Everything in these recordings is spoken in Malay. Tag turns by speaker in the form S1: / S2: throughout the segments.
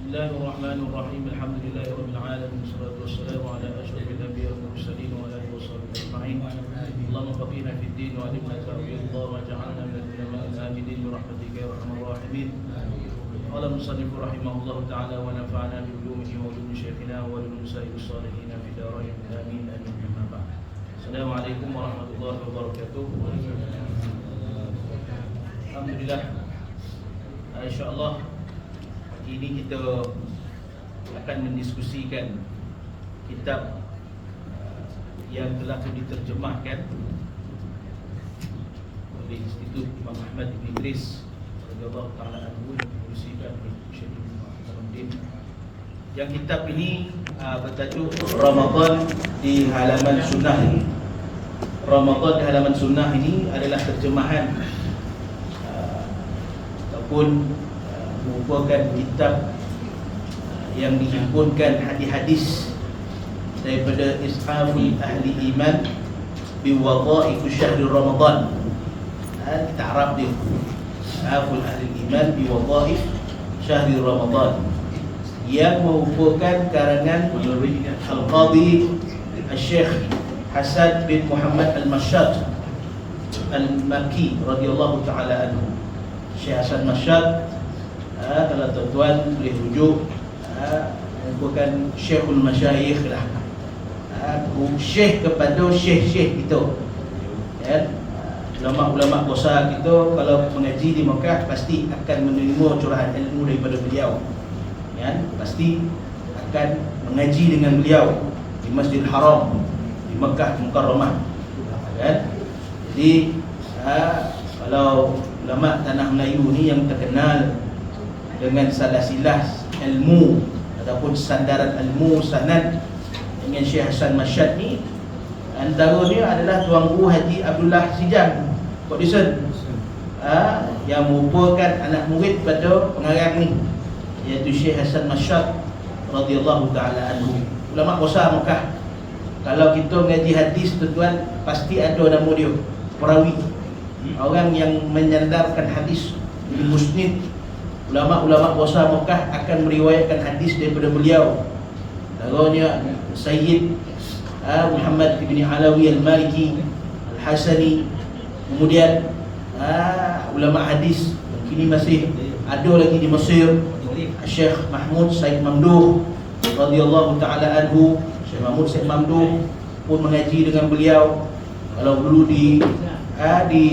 S1: Bismillahirrahmanirrahim. Alhamdulillahirabbil alamin. Wassalatu wassalamu ala asyrafil anbiya'i wal mursalin wa ala alihi washabbihi ajma'in. Allahumma faqihna fid din wa 'allimna ta'wil wa ja'alna minal ulama'il aminin bi rahmatika ya arhamar rahimin. Qala musannif rahimahullahu ta'ala wa nafa'ana bi ulumihi wa ulumi syekhina wa ulumi sayyidis salihin fi darain amin amin. Amma ba'd. Assalamualaikum warahmatullahi wabarakatuh. Alhamdulillah. InsyaAllah ini kita akan mendiskusikan kitab yang telah diterjemahkan oleh Institut Imam Ahmad Ibn Idris radhiyallahu ta'ala anhu, yang diusikan oleh Syekh Muhammad. Yang kitab ini bertajuk Ramadan di Halaman Sunnah. Ramadan di Halaman Sunnah ini adalah terjemahan ataupun merupakan kitab yang dihimpunkan hadis-hadis daripada Ishaful Ahli Iman bi Wadhaif Syahr Ramadan. Kita Arab dia, Ishaful Ahli Iman bi Wadhaif Syahr Ramadan, yang merupakan karangan Al-Qadhi Al-Syekh Hasan bin Muhammad Al-Mashhad Al-Makki radhiyallahu ta'ala anhu. Syekh Hasan Mashhad, kalau tuan-tuan boleh rujuk, merupakan Syekhul Masyayikh lah, syekh kepada syekh-syekh kita, ya. Ulama-ulama besar kita kalau mengaji di Mekah pasti akan menerima curahan ilmu daripada beliau, ya. Pasti akan mengaji dengan beliau di Masjidil Haram di Mekah Mukarramah, ya. Jadi kalau ulama tanah Melayu ni yang terkenal dengan salasilah ilmu ataupun sandaran ilmu sanad dengan Syekh Hasan Mashhad ni, antara dia adalah Tuan Guru Haji Abdullah Sijam Kodison, yang merupakan anak murid pada pengarang ni, iaitu Syekh Hasan Mashhad radhiyallahu ta'ala anhu. Ulama besar Mekah. Kalau kita mengaji hadis, tuan-tuan, pasti ada nama dia, perawi, orang yang menyandarkan hadis di musnid. Ulama-ulama besar Mekah akan meriwayatkan hadis daripada beliau. Contohnya Sayyid Muhammad bin Alawi Al-Maliki Al-Hasani. Kemudian ulama hadis kini masih ada lagi di Mesir, Syekh Mahmud Said Mamduh radhiyallahu ta'ala anhu. Syekh Mahmud Said Mamduh pun mengaji dengan beliau. Kalau dulu di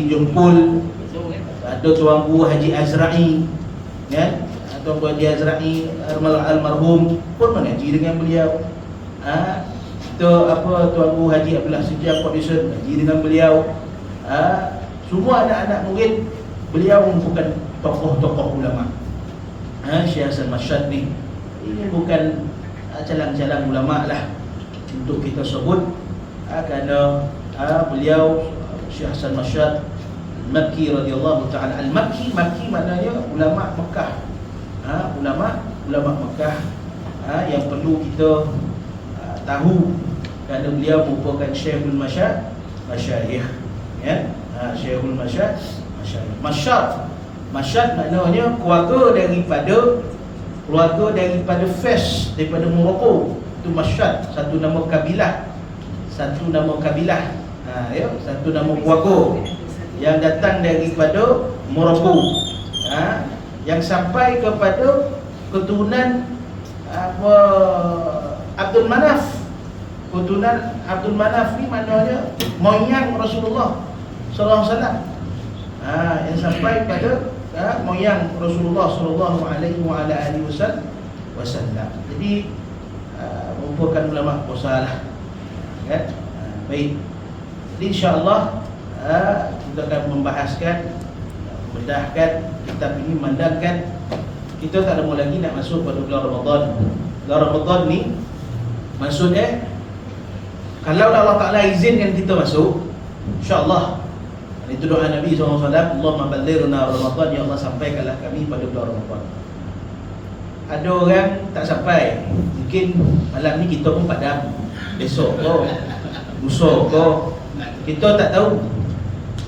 S1: Jempol ada Tuan Guru Haji Azra'i, ya, atau Haji Azra'i almarhum pun mengaji dengan beliau. Tuan Guru Haji Abdullah Sijam Kodison mengaji dengan beliau. Semua anak-anak murid beliau bukan tokoh-tokoh ulama. Syekh Hasan Mashhad ni ini bukan calang-calang ulama lah untuk kita sebut, kerana beliau Syekh Hasan Mashhad Al-Makki radhiyallahu ta'ala. Al-Makki, Makki maknanya ulama Mekah, ulama Mekah, yang perlu kita tahu, kerana beliau merupakan Syekhul Masyayikh, ya. Syekhul Masyayikh. Mashhad maknanya keluarga daripada Fes, daripada Morocco. Itu Mashhad, satu nama kabilah, ya, satu nama keluarga yang datang daripada Morocco, yang sampai kepada keturunan Abdul Manaf. Keturunan Abdul Manaf ni maknanya moyang Rasulullah sallallahu alaihi wasallam, yang sampai pada moyang Rasulullah sallallahu alaihi wasallam. Jadi merupakan ulama besar lah, ya. Baik. Jadi insya-Allah kita akan membahaskan, mendahkan kitab ini, mandangkan kita tak lama lagi nak masuk pada bulan Ramadan. Bulan Ramadan ni maksudnya, kalau Allah Ta'ala izinkan kita masuk, insya-Allah, itu doa Nabi SAW, Allahumma ballighna Ramadan, ya Allah sampaikanlah kami pada bulan Ramadan. Ada orang tak sampai, mungkin malam ni kita pun padam, besok ke, lusa ke, kita tak tahu.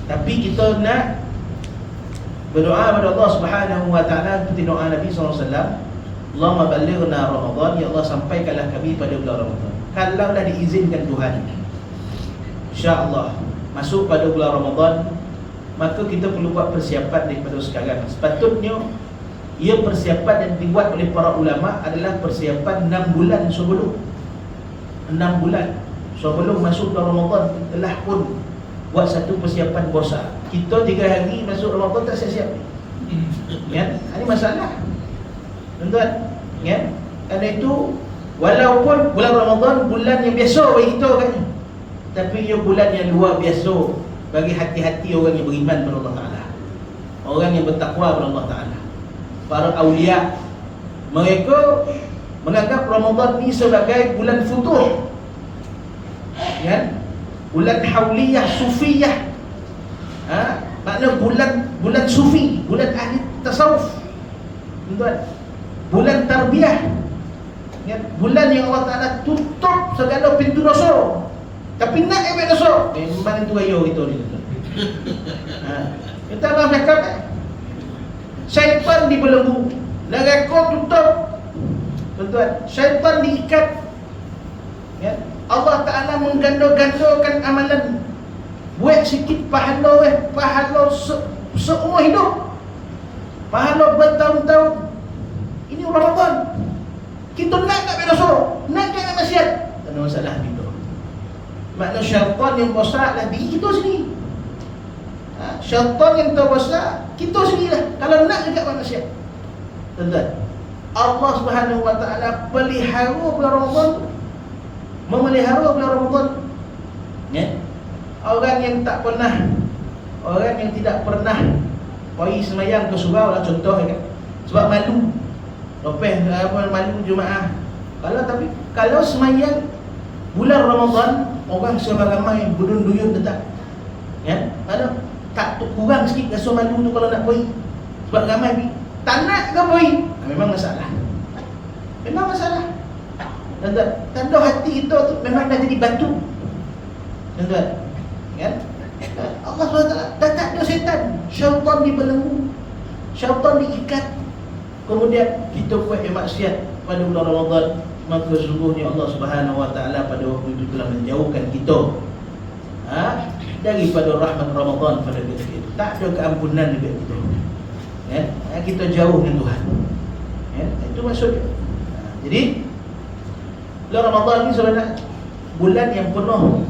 S1: Tapi kita nak berdoa kepada Allah Subhanahu wa taala seperti doa Nabi SAW, Allahumma ballighna Ramadan, ya Allah sampaikanlah kami pada bulan Ramadan. Kalau dah diizinkan Tuhan, insya-Allah masuk pada bulan Ramadan, maka kita perlu buat persiapan daripada sekarang. Sepatutnya ia persiapan yang dibuat oleh para ulama adalah persiapan 6 bulan sebelum. 6 bulan sebelum masuk bulan Ramadan telah pun buat satu persiapan besar. Kita 3 hari masuk Ramadan tak siap-siap. Ya, ini masalah. Tuan-tuan, ya. Kerana itu walaupun bulan Ramadan bulan yang biasa bagi kita kan, tapi ia bulan yang luar biasa bagi hati-hati orang yang beriman kepada Allah Taala. Orang yang bertakwa kepada Allah Taala. Para awliya, mereka menganggap Ramadan ni sebagai bulan futuh. Ya. Bulan hauliyah sufiyah. Makna bulan sufi, bulan ahli tasawuf. Tuan-tuan, bulan tarbiyah. Ya, bulan yang Allah Taala tutup segala pintu dosa. Tapi nak ambil dosa, memang itu ayo kita ni. Kita abang cakap syaitan dibelenggu, neraka tutup. Tuan-tuan, syaitan diikat. Ya, Allah Taala mengganda-gandakan amalan. Buat sikit pahala seumur hidup. Pahala bertahun-tahun. Ini Ramadan. Kita nak berdosa, nak jangan maksiat. Tak ada masalah kita. Makna syaitan yang besar lah diri kita sendiri. Syaitan yang terbesar kita sendirilah. Kalau nak juga buat maksiat. Tuan-tuan, Allah Subhanahu Wa Taala pelihara bulan Ramadan, memelihara bulan Ramadan. Ya. Orang yang tak pernah, orang yang tidak pernah pergi semayang ke surau lah contoh kan. Sebab malu. Lepas malu Jumaat. Kalau semayang bulan Ramadan, orang seramai berduyun-duyun tetap. Ya, ada tak kurang sikit rasa malu tu kalau nak pergi. Sebab ramai pergi. Tak nak ke pergi? Memang masalah. Memang masalah. Tanda hati kita tu memang dah jadi batu. Tuan-tuan, kan? Allah SWT dah tak ada setan. Syaitan dibelenggu, syaitan diikat. Kemudian kita buat maksiat pada bulan Ramadan, maka sesungguhnya Allah Subhanahu Wa Taala pada waktu itu telah menjauhkan kita daripada rahmat Ramadan pada ketika itu. Tak ada keampunan dekat kita. Ya, kita jauh dengan Tuhan. Ya, itu maksudnya. Jadi bulan Ramadan ni sebenarnya bulan yang penuh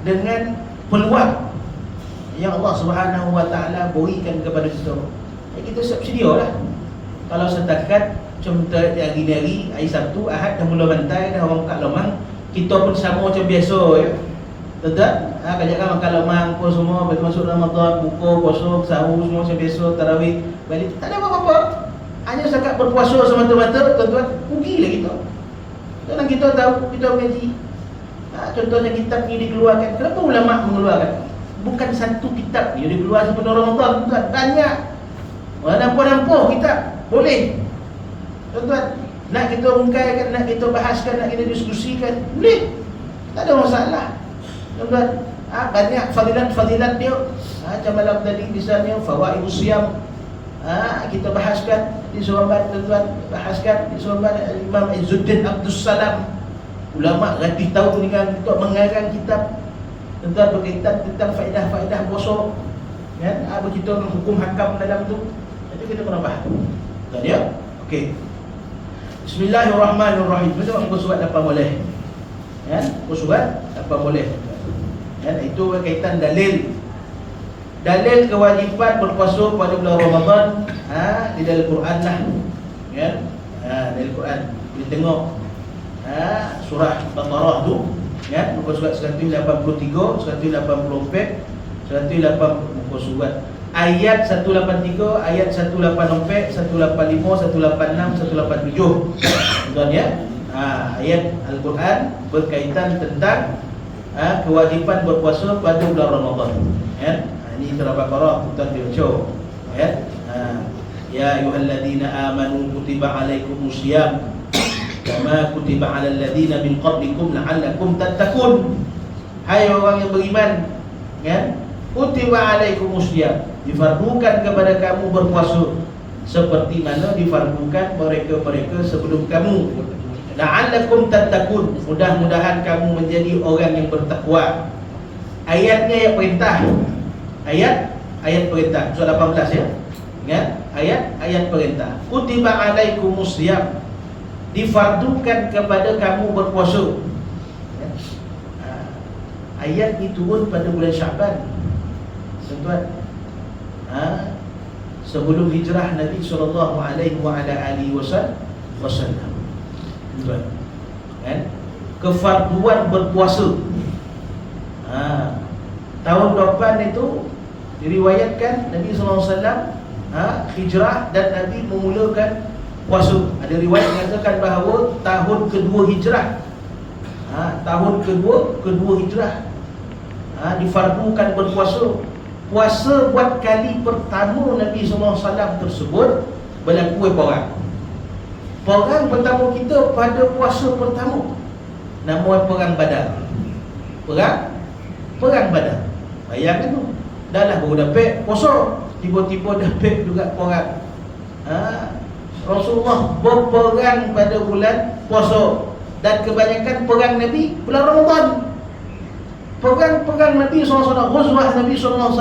S1: dengan peluang yang Allah Subhanahu Wa Taala berikan kepada kita. Kita siap sedia lah. Kalau setakat contoh hari-hari, hari Sabtu, Ahad dah mula bantai, dah orang kat lomang, kita pun sama macam biasa ya. Betul? Kajak makan lomang apa semua, betul masuk Ramadan, buka, puasa, sahur semua macam biasa, tarawih, balik. Tak ada apa-apa. Hanya setakat berpuasa semata-mata, tuan-tuan, rugilah kita. Kalau kita tahu, kita mengaji. Contohnya kitab ni dikeluarkan. Kenapa ulama mengeluarkan? Bukan satu kitab ni dikeluarkan pada Ramadan, tuan-tuan. Banyak. Nampak-nampak kitab. Boleh. Tuan-tuan, nak kita ungkaikan, nak kita bahaskan, nak kita diskusikan, boleh. Tak ada masalah. Tuan-tuan, banyak fadilat-fadilat dia. Macam malam tadi misalnya fawaidus siyam. Kita bahaskan di Surabaya, tuan-tuan, bahaskan di Surabaya Imam Izzuddin Abdus Salam. Ulama ratus tahun dengan kita mengarang kitab tuan-tuan berkaitan tentang faedah-faedah puasa. Kan? Berkaitan dengan hukum hakam dalam tu. Itu kita kena faham. Tuan ya? Okey. Bismillahirrahmanirrahim. Betul muka surat 8 boleh. Kan? Muka surat 8 boleh. Kan? Itu berkaitan dalil. Dalil kewajipan berpuasa pada bulan Ramadan di dalam Quran lah. Kan? Dari Quran. Kita tengok surah Baqarah tu, ya, muka surat 183, 184, 180 muka surat. Ayat 183, ayat 184, 185, 186, 187. Tuan ya. Ayat Al-Quran berkaitan tentang kewajipan berpuasa pada bulan Ramadan. Ya. Ini surah Baqarah, tuan baca. Ya. Ya ayyuhalladzina amanu kutiba alaikumusiyam kama kutiba 'alal ladzina min qablikum la'allakum tattaqun. Hai orang yang beriman, ya, kutiba 'alaikumusiyam, difardukan kepada kamu berpuasa seperti mana difardukan mereka-mereka sebelum kamu. La'allakum tattaqun, mudah-mudahan kamu menjadi orang yang bertakwa. Ayatnya ayat perintah. Ayat perintah surah 18 ya. Ingat, ayat perintah. Kutiba alaikumusiyam, difardukan kepada kamu berpuasa. Ayat ini turun pada bulan Syaban, tuan-tuan. Sebelum hijrah Nabi sallallahu alaihi wasallam. Tuan, kan? Kefarduan berpuasa. Tahun depan itu diriwayatkan Nabi sallallahu alaihi wasallam hijrah dan Nabi memulakan puasa. Ada riwayat mengatakan bahawa tahun kedua hijrah, tahun kedua hijrah difardukan berpuasa. Puasa buat kali pertama Nabi SAW tersebut berlaku perang. Perang pertama kita pada puasa pertama, nama perang Badar. Perang Badar. Bayangkan tu, dah lah baru dapat puasa, tiba-tiba dapat juga perang. Rasulullah berperang pada bulan puasa, dan kebanyakan perang Nabi bulan Ramadan. Perang Nabi SAW, Ghuzwah Nabi SAW,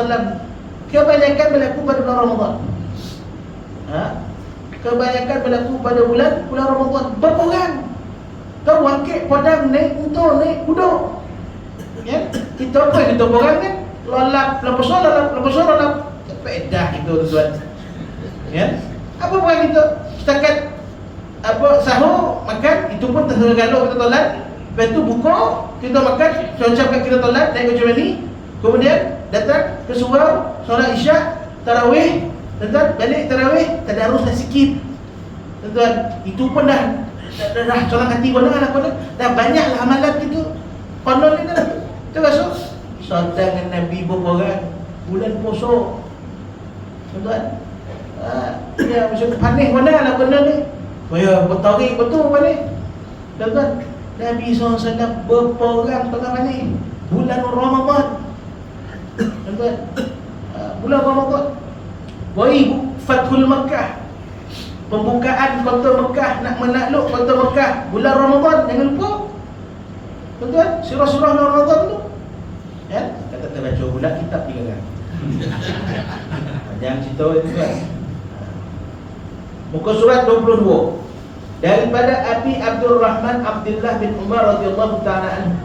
S1: kebanyakan berlaku pada bulan Ramadan. Kebanyakan berlaku pada bulan Ramadan. Berperang, kau wangkit padang naik unta, naik kuda, ya? Kita apa kita perang kan? Lalap faedah itu, tuan. Ya? Apa perang kita? Setakat sahur, makan, itu pun tergalau kita tolak. Lepas tu buka, kita makan, ucapkan kita tolak, naik macam ni. Kemudian datang ke surau, solat isyak, tarawih, tuan-tuan, balik tarawih, tadaruslah sikit. Tuan-tuan, itu pun dah solat hati pun dah banyaklah amalan kita. Konon kita dah. Termasuk dengan Nabi berperang bulan puasa. Tuan-tuan, ya macam panis mana lah benda ni. Ya, bertarik betul panis. Tuan-tuan, Nabi SAW berperang tengah panis bulan Ramadan. Tuan-tuan, bulan Ramadan. Fathul Makkah, pembukaan kota Mekah, nak menakluk kota Mekah bulan Ramadan. Jangan lupa, tuan-tuan, surah-surah Ramadan tu, ya, kata terbaca pula kitab 3 kali. Jangan cerita itu, tuan. Muka surat 22. Daripada Abi Abdurrahman Abdullah bin Umar radhiyallahu ta'ala anhu,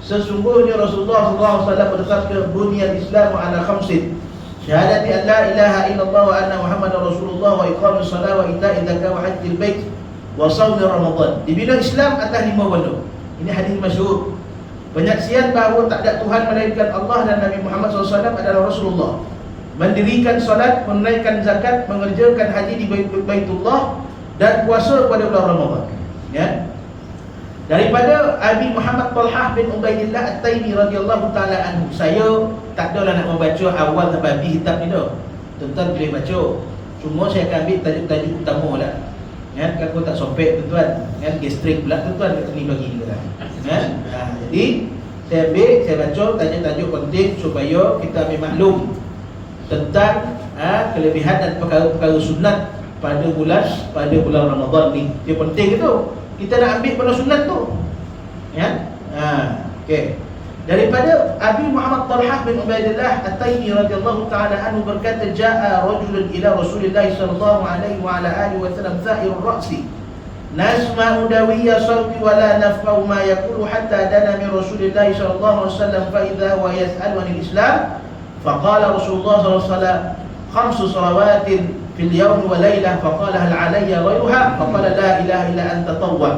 S1: sesungguhnya Rasulullah SAW bersabda, "Bunyal Islam ala khamsin, syahadati an la ilaha illallah wa anna Muhammadar Rasulullah, wa iqamis shalah, wa ita'iz zakah, wa hajjil bait, wa shaum Ramadan." Dibina Islam atas 5 benda. Ini hadis masyhur. Penyaksian bahawa tak ada Tuhan melainkan Allah dan Nabi Muhammad SAW adalah Rasulullah. Mendirikan salat, menunaikan zakat, mengerjakan haji di Baitullah, dan puasa pada bulan Ramadan. Ya. Daripada Abi Muhammad Talhah bin Ubaidillah At-Taimi radhiyallahu ta'ala anhu, saya tak adalah nak membaca awal sampai habis kitab ni dah. Tuan-tuan boleh baca. Cuma saya akan ambil tajuk-tajuk utama lah. Kan, aku tak sopek tuan-tuan. Kan, gastrik pula tuan-tuan kat sini bagi kita lah. Kan? Jadi saya ambil, saya baca tajuk-tajuk penting supaya kita ambil maklum tentang kelebihan dan perkara-perkara sunat pada bulan Ramadan ni. Dia penting itu. Kita nak ambil pada sunat tu. Ya? Okey. Daripada Abi Muhammad Talhah bin Ubaidillah At-Taimi radhiyallahu ta'ala anhu berkata, "Ja'a rajulun ila Rasulillah sallallahu alaihi wa ala alihi wasallam zahirur ra'si, nasma'u dawiyya sawti wa la nafqahu ma yaqulu hatta dana min Rasulillah sallallahu alaihi wasallam fa idza wa yas'alu 'anil Islam, faqala Rasulullah sallallahu alaihi wasallam, 5 salawatin fil yawm wa laylah, faqala hal 'alayya ghayruha, faqala la ilaha illa anta tawwab."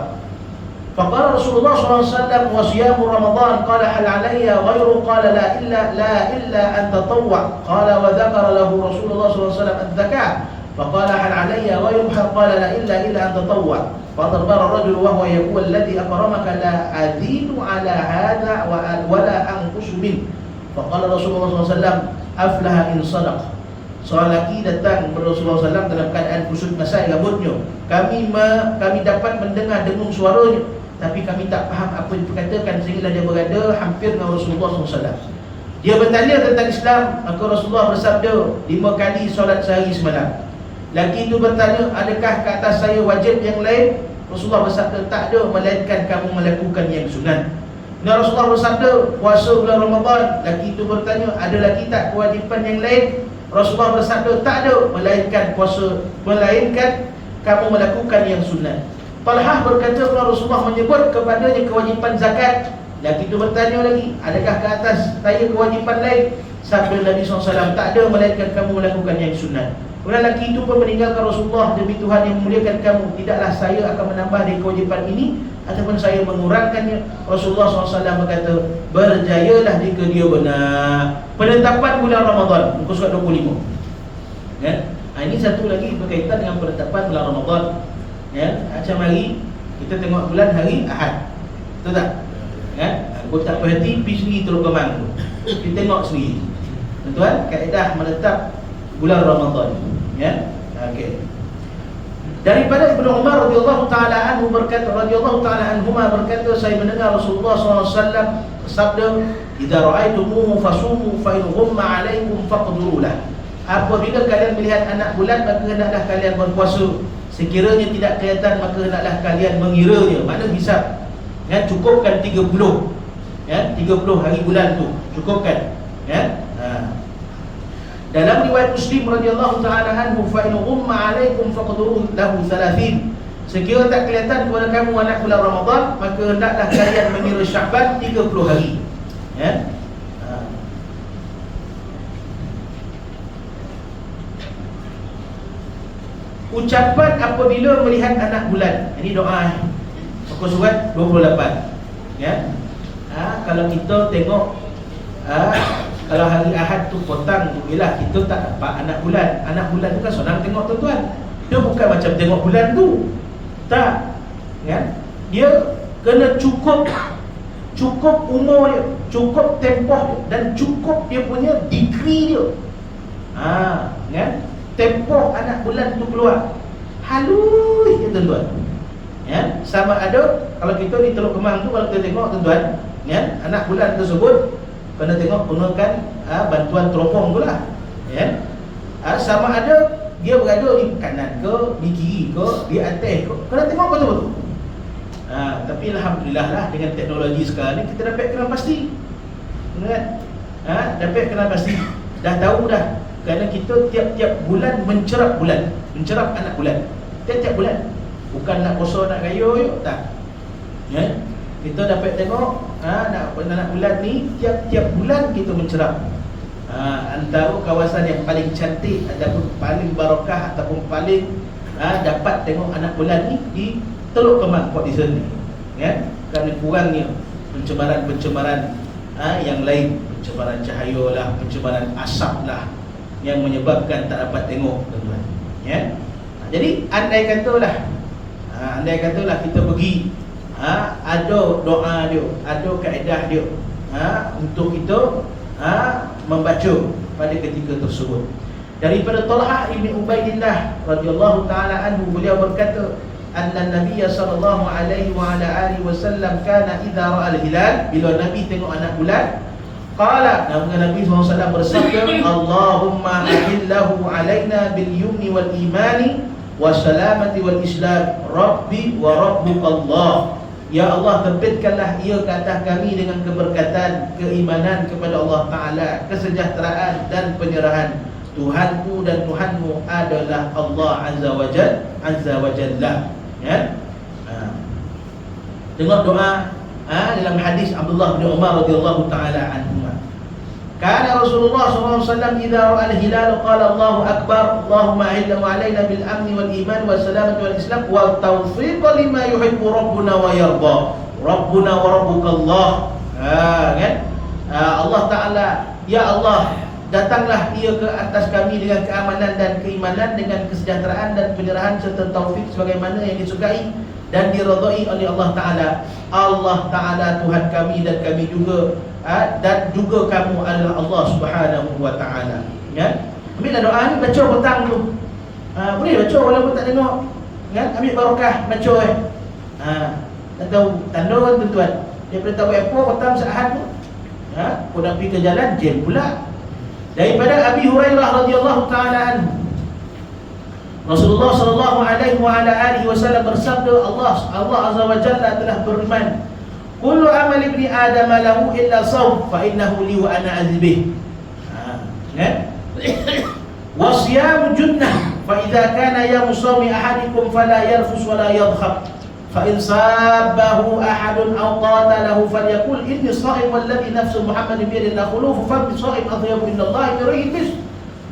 S1: فقال رسول الله صلى الله عليه وسلم: وصيام رمضان. قال: هل علي غيره؟ قال: لا إلا أن تطوع. قال: وذكر له رسول الله صلى الله عليه وسلم الزكاة. فقال: هل علي غيرها؟ قال: لا إلا أن تطوع. فأدبر الرجل وهو يقول: الذي أكرمك لا أزيد على هذا ولا أنقص منه. فقال رسول الله صلى الله عليه وسلم: أفلح إن صدق. Seorang lelaki datang kepada Rasulullah SAW dalam keadaan kusut masai rambutnya. Kami dapat mendengar dengung suaranya, tapi kami tak faham apa yang diperkatakan, sehingga dia berada hampir dengan Rasulullah SAW. Dia bertanya tentang Islam, maka Rasulullah bersabda, 5 kali solat sehari semalam. Laki itu bertanya, adakah ke atas saya wajib yang lain? Rasulullah bersabda, tak ada, melainkan kamu melakukan yang sunat. Dan Rasulullah bersabda, puasa bulan Ramadan. Laki itu bertanya, ada lagi tak kewajipan yang lain? Rasulullah bersabda, tak ada, melainkan kamu melakukan yang sunat. Talhah berkata, kalau Rasulullah menyebut kepadanya kewajipan zakat, laki itu bertanya lagi, adakah ke atas saya kewajipan lain? Sabda Nabi SAW, tak ada, melainkan kamu melakukan yang sunat. Kemudian laki itu pun meninggalkan Rasulullah, demi Tuhan yang memuliakan kamu, tidaklah saya akan menambah dari kewajipan ini ataupun saya mengurangkannya. Rasulullah SAW berkata, berjayalah jika dia benar. Penetapan bulan Ramadan, muka surat 25. Ya? Ini satu lagi berkaitan dengan penetapan bulan Ramadan. Ya? Macam hari kita tengok bulan hari Ahad, betul tak? Ya? Kau tak perhati, pergi sendiri Teluk Kemang tu, kita tengok sendiri. Tuan, kaedah menetap bulan Ramadan. Ya, okey. Daripada Ibnu Umar radhiyallahu taala anhu berkata, saya mendengar Rasulullah SAW bersabda, "Idza ra'aitumuhu fasumu fa in ghumma 'alaikum faqduru lah." Apabila kalian melihat anak bulan, maka hendaklah kalian berpuasa. Sekiranya tidak kelihatan, maka hendaklah kalian mengiranya. Makna hisab. Ya, cukupkan 30. Ya, 30 hari bulan tu, cukupkan. Ya. Dalam riwayat Muslim radhiyallahu taala anhu, fa in ghumma 'alaikum faqduru lahu 30. Sekiranya tak kelihatan kepada kamu anak bulan Ramadan, maka hendaklah kalian mengira Syaban 30 hari. Ya. Ucapan apabila melihat anak bulan. Ini doa muka surat 28. Ya. Kalau kita tengok kalau hari Ahad tu petang tu, ialah kita tak dapat anak bulan. Anak bulan tu kan senang tengok tuan-tuan. Dia bukan macam tengok bulan tu. Tak. Ya? Dia kena cukup umur dia, cukup tempoh dia, dan cukup dia punya degree dia. Ya? Tempoh anak bulan tu keluar. Halus ya tuan-tuan. Ya? Sama ada kalau kita di Teluk Kemang tu, kalau kita tengok tuan-tuan, ya, anak bulan tersebut kena tengok gunakan bantuan teropong tu lah. Ya? Sama ada dia berada di kanan ke, di kiri ke, di atas ke, kena tengok betul-betul. Tapi alhamdulillah lah, dengan teknologi sekarang ni kita dapat kenal pasti. Ingat? Dapat kenal pasti. Dah tahu dah. Kerana kita tiap-tiap bulan mencerap anak bulan. Tiap-tiap bulan. Bukan nak kosong nak gayo, tak. Ya? Kita dapat tengok anak bulan ni tiap-tiap bulan kita mencerap. Antara kawasan yang paling cantik ataupun paling barakah ataupun paling dapat tengok anak bulan ni di Teluk Kemang, Port Dickson ni. Ya, kerana kurangnya pencemaran yang lain, pencemaran cahaya lah, pencemaran asap lah, yang menyebabkan tak dapat tengok, tuan-tuan. Ya. Jadi andai katalah kita pergi, ada doa dia, ada kaedah dia, untuk kita membaca pada ketika tersebut. Daripada Talhah bin Ubaidillah radhiyallahu taala anhu, beliau berkata, anna Nabi sallallahu alaihi wa ala alihi wasallam kana idza ra'a al-hilal, bila Nabi tengok anak bulan, qala, Nabi SAW bersabda, Allahumma ahillahu alaina bil yumni wal imani wassalamati wal islam, Rabbi wa Rabbuka Allah. Ya Allah, terbitkanlah ia ke atas kami dengan keberkatan, keimanan kepada Allah Ta'ala, kesejahteraan dan penyerahan. Tuhanku dan Tuhanmu adalah Allah Azza wa Jalla. Ya? Tengok doa dalam hadis Abdullah bin Umar radhiyallahu ta'ala anhu. Kana Rasulullah SAW idza ra'a al-hilal qala Allahu akbar, Allahumma ahillahu alaina bil amni wal iman was salamati wal islam wa tawfiq lima yuhibbu rabbuna wa yarda. Rabbuna wa rabbuka Allah. Kan? Allah Taala, ya Allah, datanglah ia ke atas kami dengan keamanan dan keimanan, dengan kesejahteraan dan penyerahan serta taufik sebagaimana yang disukai dan diridai oleh Allah Taala. Allah Taala Tuhan kami dan kami juga, dan juga kamu adalah Allah Subhanahu wa Taala. Ya. Ambillah doa ni, baca petang tu. Boleh baca walaupun tak tengok. Kan? Ambil barakah baca tak tahu tanda kan tuan-tuan. Daripada tahu apa petang saat tu. Kau nak pergi ke jalan jam pula. Daripada Abi Hurairah radhiyallahu taala anhu, Rasulullah sallallahu alaihi wasallam bersabda, Allah azza wa jalla telah berfirman, kullu amali ibni adam lahu illa shaum fa innahu li wa ana azbih. Kan? Wa siyam junnah fa idza kana yawm shawmi ahadikum fala yarfus wa la yadhhab fa in sabbahu ahadun aw qatalahu falyaqul inni sha'im walladhi nafsu muhammadin bi yadihi la khulufu fa bi sha'im atyabu inda Allah min rihil misk.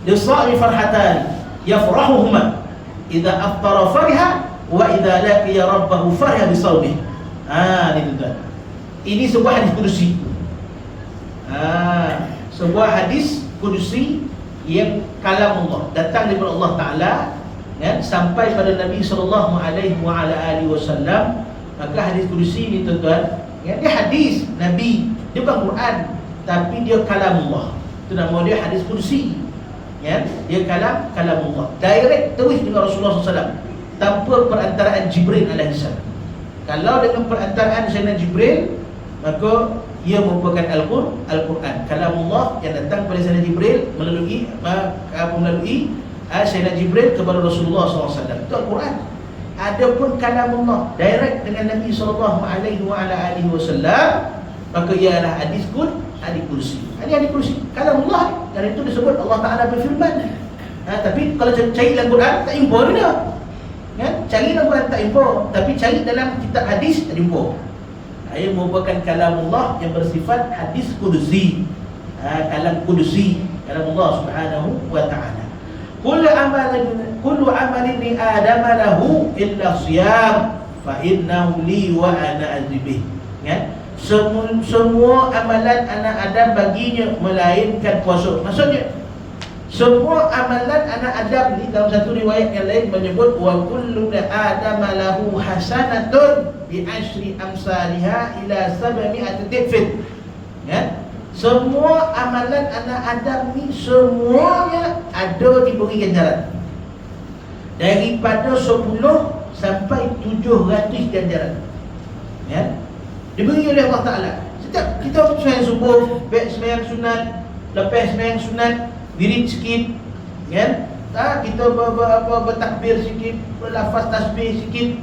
S1: Lis-sha'imi farhatan yafrahuhuma idza aftara fariha wa idza laqiya rabbahu fariha bi shawmihi. Ini tuan. Ini sebuah hadis kudusi. Sebuah hadis kudusi yang kalam Allah, datang daripada Allah Ta'ala, kan, sampai pada Nabi sallallahu alaihi wasallam. Maka hadis kudusi ni tuan-tuan, kan, dia hadis Nabi, dia bukan Quran, tapi dia kalam Allah. Itu nama dia hadis kudusi. Kan, dia kalam Allah. Direct terus dengan Rasulullah SAW, tanpa perantaraan Jibril alaihissalam. Kalau dengan perantaraan Sayyidina Jibril, maka ia merupakan Al-Quran, kalamullah yang datang pada Sayyidina Jibril melalui Sayyidina Jibril kepada Rasulullah SAW. Itu Al-Quran. Adapun kalamullah direct dengan Nabi SAW, maka ialah hadis kursi. Ini hadis kursi, kalamullah. Dan itu disebut Allah Ta'ala berfirman. Tapi kalau cari dalam Quran, tak impor dia. Kan? Cari dalam Quran tak impor, tapi cari dalam kitab hadis tak impor. Ia merupakan kalamullah yang bersifat hadis kudusi. Kalam kudusi, kalam Allah Subhanahu wa ta'ala. Kullu amalin li adam lahu illa siyam fa innahu li wa ana azbih. Kan? Semua amalan anak Adam baginya melainkan puasa. Maksudnya semua amalan anak Adam ni, dalam satu riwayat yang lain menyebut wa kullu adam lahu hasanatun bi asyri amsalha ila 700 dhifin. Ya? Semua amalan anak Adam ni semuanya ada diberi ganjaran. Daripada 10 sampai 700 ganjaran. Ya? Diberi oleh Allah Ta'ala. Setiap kita sembahyang subuh, sembahyang sunat, lepas sembahyang sunat, wirid sikit, kan? Kita bertakbir sikit, berlafaz tasbih sikit,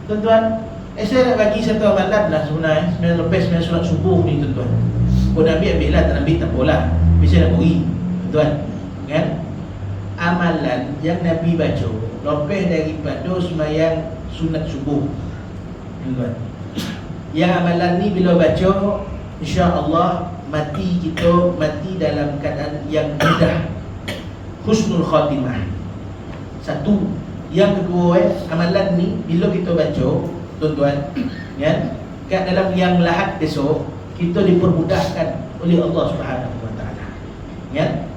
S1: tuan-tuan. Saya nak bagi satu amalan lah sebenarnya, sembahyang lepas sembahyang sunat subuh ni, tuan-tuan. Kau nak ambil lah, tak ambil tak apalah. Bisa nak beri, tuan-tuan. Kan? Amalan yang Nabi baca lepas daripada sembahyang sunat subuh, tuan-tuan. Yang amalan ni bila baca, insya-Allah mati kita mati dalam keadaan yang mudah, husnul khatimah. Satu. Yang kedua, amalan ni bila kita baca, tuan-tuan, kan, kat dalam yang lahad besok kita dipermudahkan oleh Allah Subhanahu wa taala. Kan?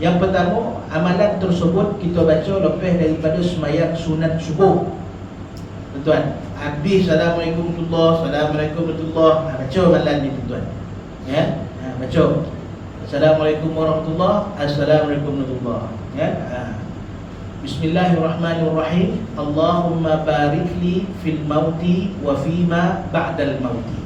S1: Yang pertama, amalan tersebut kita baca lepas daripada sembahyang sunat subuh. Tuan-tuan, habis Assalamualaikum warahmatullahi, baca amalan ni, tuan-tuan. Ya? Baca Assalamualaikum warahmatullahi, Assalamualaikum warahmatullahi. Ya? Bismillahirrahmanirrahim. Allahumma barik li fil mauti wa fima ba'dal mauti.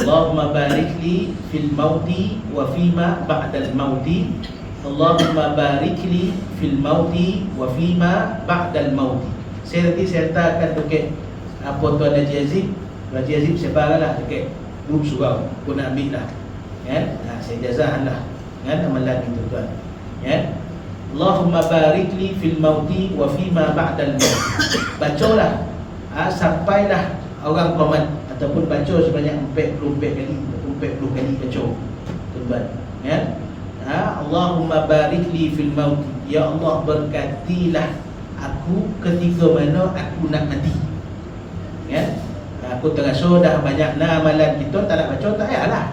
S1: Allahumma barik li fil mauti wa fima ba'dal mauti. Allahumma barik li fil mauti wa fima ba'dal mauti. Saya letakkan dekat apa Tuan Haji Azib. Tuan Haji Azib sebarlah dekat grup surau. Kau nak ambil lah, kan? Saya jazah lah, kan, amalan itu, tuan. Kan? Allahumma barik li fil mauti wa fima ba'dal maut. Bacalah sampailah orang qomat, ataupun baca sebanyak 40 kali baca, tuan. Kan? Allahumma barik li fil mauti. Ya Allah, berkatilah aku ketika mana aku nak mati. Ya? Aku terasa dah banyak lah amalan kita, tak nak baca, tak payahlah.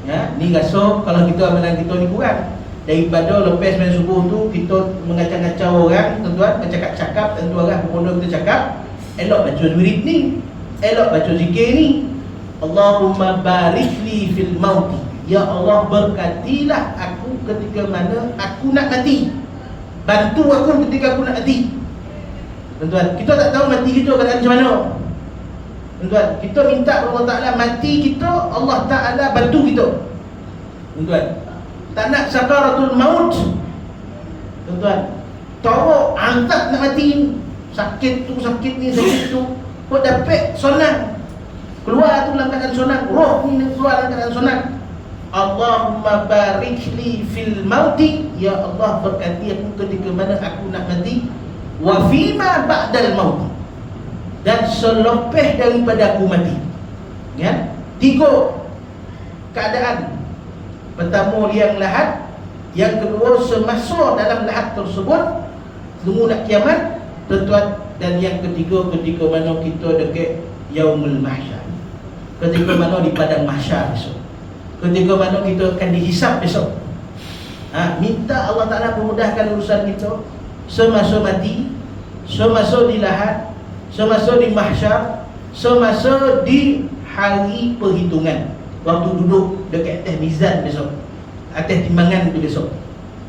S1: Ya? Ni rasa kalau kita amalan kita ni kurang. Daripada lepas main subuh tu kita mengacau-ngacau orang, tuan-tuan, bercakap-cakap, tentu orang pembodoh kita cakap, elok baca wirid ni, elok baca zikir ni. Allahumma barik li fil mauti. Ya Allah, berkatilah aku ketika mana aku nak mati. Bantu aku ketika aku nak mati. Tuan-tuan, kita tak tahu mati kita keadaan macam mana. Tuan-tuan, kita minta kepada Allah Ta'ala mati kita, Allah Ta'ala bantu kita. Tuan-tuan, tak nak sakaratul maut, tuan-tuan, teruk mantap nak mati, sakit tu, sakit ni, sakit tu, kok dapat sonang, keluar tu dalam keadaan sonang, roh ni keluar dalam keadaan sonang. Allahumma barik li fil mauti, ya Allah berkati aku ketika mana aku nak mati, wa fima ba'dal maut, dan selepas daripada aku mati. Ya, 3 keadaan. Pertama liang lahat, yang kedua semasa dalam lahat tersebut tunggu nak kiamat, tuan-tuan, dan yang ketiga ketika mana kita dekat yaumul mahsyar, ketika mana di padang mahsyar besok, ketika mana kita akan dihisap besok. Minta Allah Ta'ala memudahkan urusan kita semasa mati, semasa di lahat, semasa di mahsyar, semasa di hari perhitungan, waktu duduk dekat atas mizan besok, atas timbangan tu besok.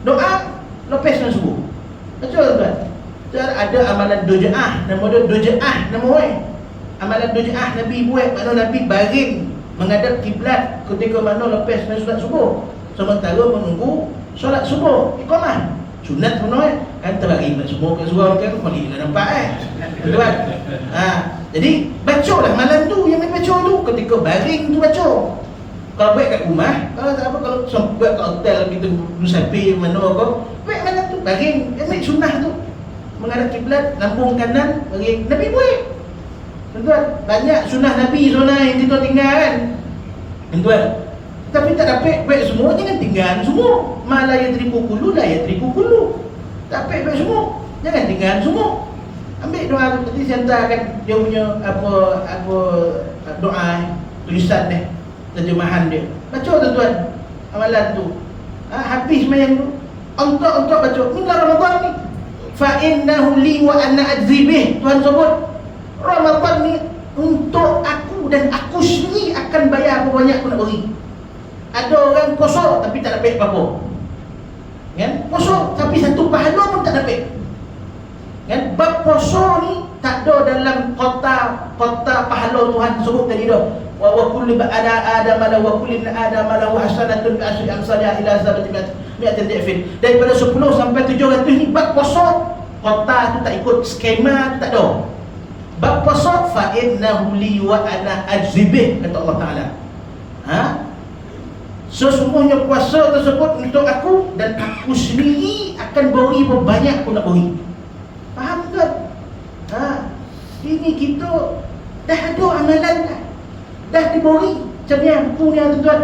S1: Doa lepas dan subuh. Betul tuan? Ada amalan dojaah, nama dia dojaah, nama oi. Amalan dojaah Nabi buat, mana Nabi baring menghadap kiblat ketika mana lepas solat subuh, sementara menunggu solat subuh iqamah. Sunat pun kan terbaring semua ke surau kan, boleh nak nampak tuan. Jadi bacalah malam tu, yang baca tu ketika baring tu baca. Kalau buat kat rumah, kalau tak apa, kalau buat kat hotel kita musafir mana apa, buat malam tu baring, ambil sunnah tu menghadap kiblat, lambung kanan baring. Nabi buat. Tuan-tuan, banyak sunnah Nabi sunnah yang kita tinggal kan. Tuan-tuan, tapi tak dapat buat semua, jangan tinggal semua. Malah ya teriku kulu, lah ya teriku kulu. Tak dapat buat semua, jangan tinggal semua. Ambil doa tu, nanti saya hantarkan dia punya apa doa tulisan ni, terjemahan dia. Baca tuan-tuan amalan tu. Habis sembahyang tu, untuk baca bulan Ramadan ni. Fa innahu li wa ana ajzi bih. Tuhan sebut Ramadan ni untuk aku dan aku sendiri akan bayar apa banyak aku nak beri. Ada orang kosong tapi tak dapat apa-apa. Kan? Kosong tapi satu pahala pun tak dapat. Kan? Bab puasa ni tak ada dalam kota pahala Tuhan sebut tadi dah. Wa kullu adam la wa kullu adam la wa hasanatun bi asri amsalha ila sabati mi'atin dhifin. Daripada 10 sampai 700 ni bab puasa, kota tu tak ikut skema tu tak ada. Bab puasa fa innahu li wa ana ajzibih, kata Allah Taala. Sesungguhnya puasa tersebut untuk aku dan aku sendiri akan beri banyak aku nak beri. Faham tak? Ini kita dah ada amalan dah diberi. Macam ni buku ni tuan-tuan.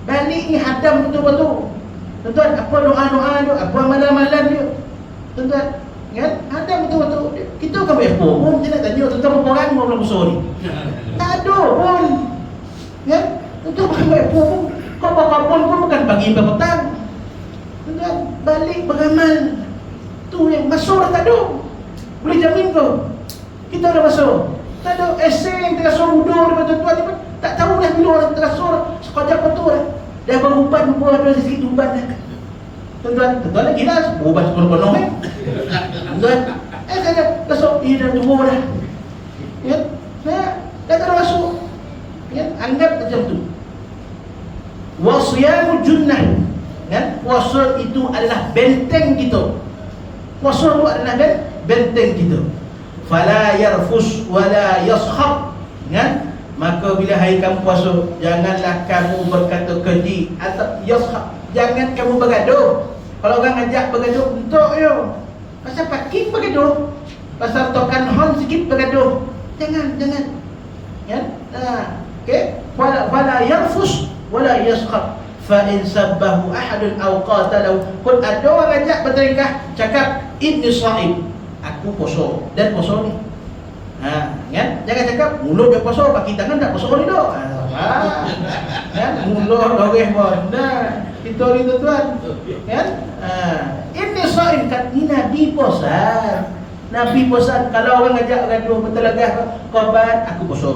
S1: Balik ni hadam betul-betul. Tuan-tuan, apa doa-doa dia, apa amalan-amalan dia. Tuan-tuan, kan? Hadam betul-betul. Kita kan banyak pun. Kita nak tanya tentang berapa orang bulan puasa ni. Tak ada pun. Kan? Tuan-tuan kan banyak pun. Kau apa-apa pun bukan pagi sampai petang. Tuan-tuan, balik beramal. Tu yang masuk dah tak ada. Boleh jamin kau kita dah masuk. Tak ada eseng terasa udur daripada tuan-tuan ni, tak tahu dah bila orang terasa sekejap apa tu dah. Dah beruban ada sikit uban dah. Tuan-tuan lagi lah beruban sepenuh-penuh tuan-tuan. Saya masuk dah tua dah. Ya, dah tak ada masuk. Ya, anggap macam tu. Wasiyamu junnah. Kan? Puasa itu adalah benteng kita. Puasa itu adalah benteng kita. Fala yarfus wala yaskhab. Kan? Maka bila hari kamu puasa, janganlah kamu berkata keji atau yaskhab. Jangan kamu bergaduh. Kalau orang ajak bergaduh, untuk yo. Pasal parking bergaduh. Pasal tokan hon sikit bergaduh. Jangan. Ya? Okey? Fala yarfus wala yaskhab. Fa in sabbahu ahadun aw qatalahu. Kun ada orang ajak bertengkar, cakap inni shaim. Aku puasa dan puasa ni. Kan? Jangan cakap mulut dia puasa, kaki tangan tak puasa ni dah. Kan? Mulut doreh pun. Kita ni tuan. Kan? Inni shaim, kat ni Nabi puasa. Nabi puasa. Kalau orang ajak gaduh bertelagah korban, aku puasa.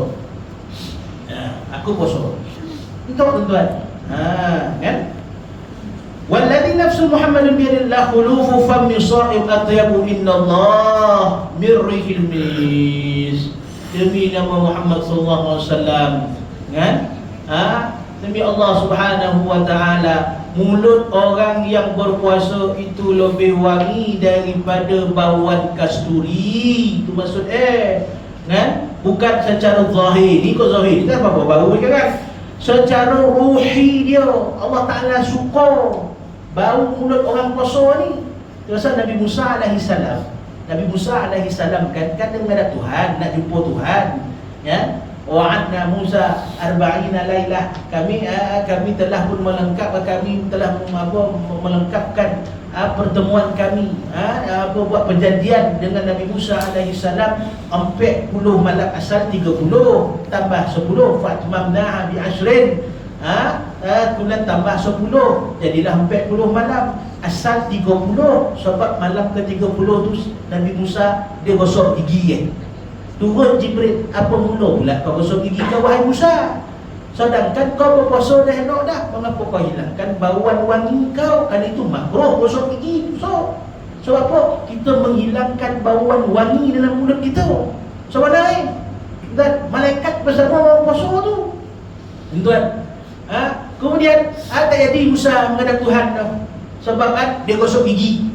S1: Aku puasa. Itu tuan. Kan? Walladhi nafsu Muhammadin biyadillah khulufu fammi sha'im atyabu minallah mirrihil mis. Demi nama Muhammad sallallahu alaihi wasallam, kan? Demi Allah Subhanahu wa taala, mulut orang yang berpuasa itu lebih wangi daripada bauan kasturi. Itu maksud kan? Bukan secara zahir. Ni kok zahir, kita apa bau kan? Secara ruhi dia, Allah Ta'ala suka bau mulut orang puasa ni. Pasal Nabi Musa alaihi salam, Nabi Musa alaihi salam kan menghadap Tuhan, nak jumpa Tuhan, ya. Wa'adna Musa 40 lailah. Kami telah pun melengkapkan pertemuan kami, buat perjanjian dengan Nabi Musa alaihi salam 40 malam, asal 30 tambah 10 fatmamna bi ashrin, kemudian tambah 10 jadilah 40 malam, asal 30. Sebab malam ke-30 tu Nabi Musa dia gosok gigi turun Jibril, apa mula pula kau gosok gigi kau wahai Musa? Sedangkan kau berpuasa dah elok dah, mengapa kau hilangkan bauan wangi kau? Kan itu makruh gosok gigi. Sebab apa? Kita menghilangkan bauan wangi dalam mulut kita. Sebab lain dan malaikat bersama orang puasa tu. Tuan, kemudian tak jadi Musa menghadap Tuhan dah. Sebab dia gosok gigi.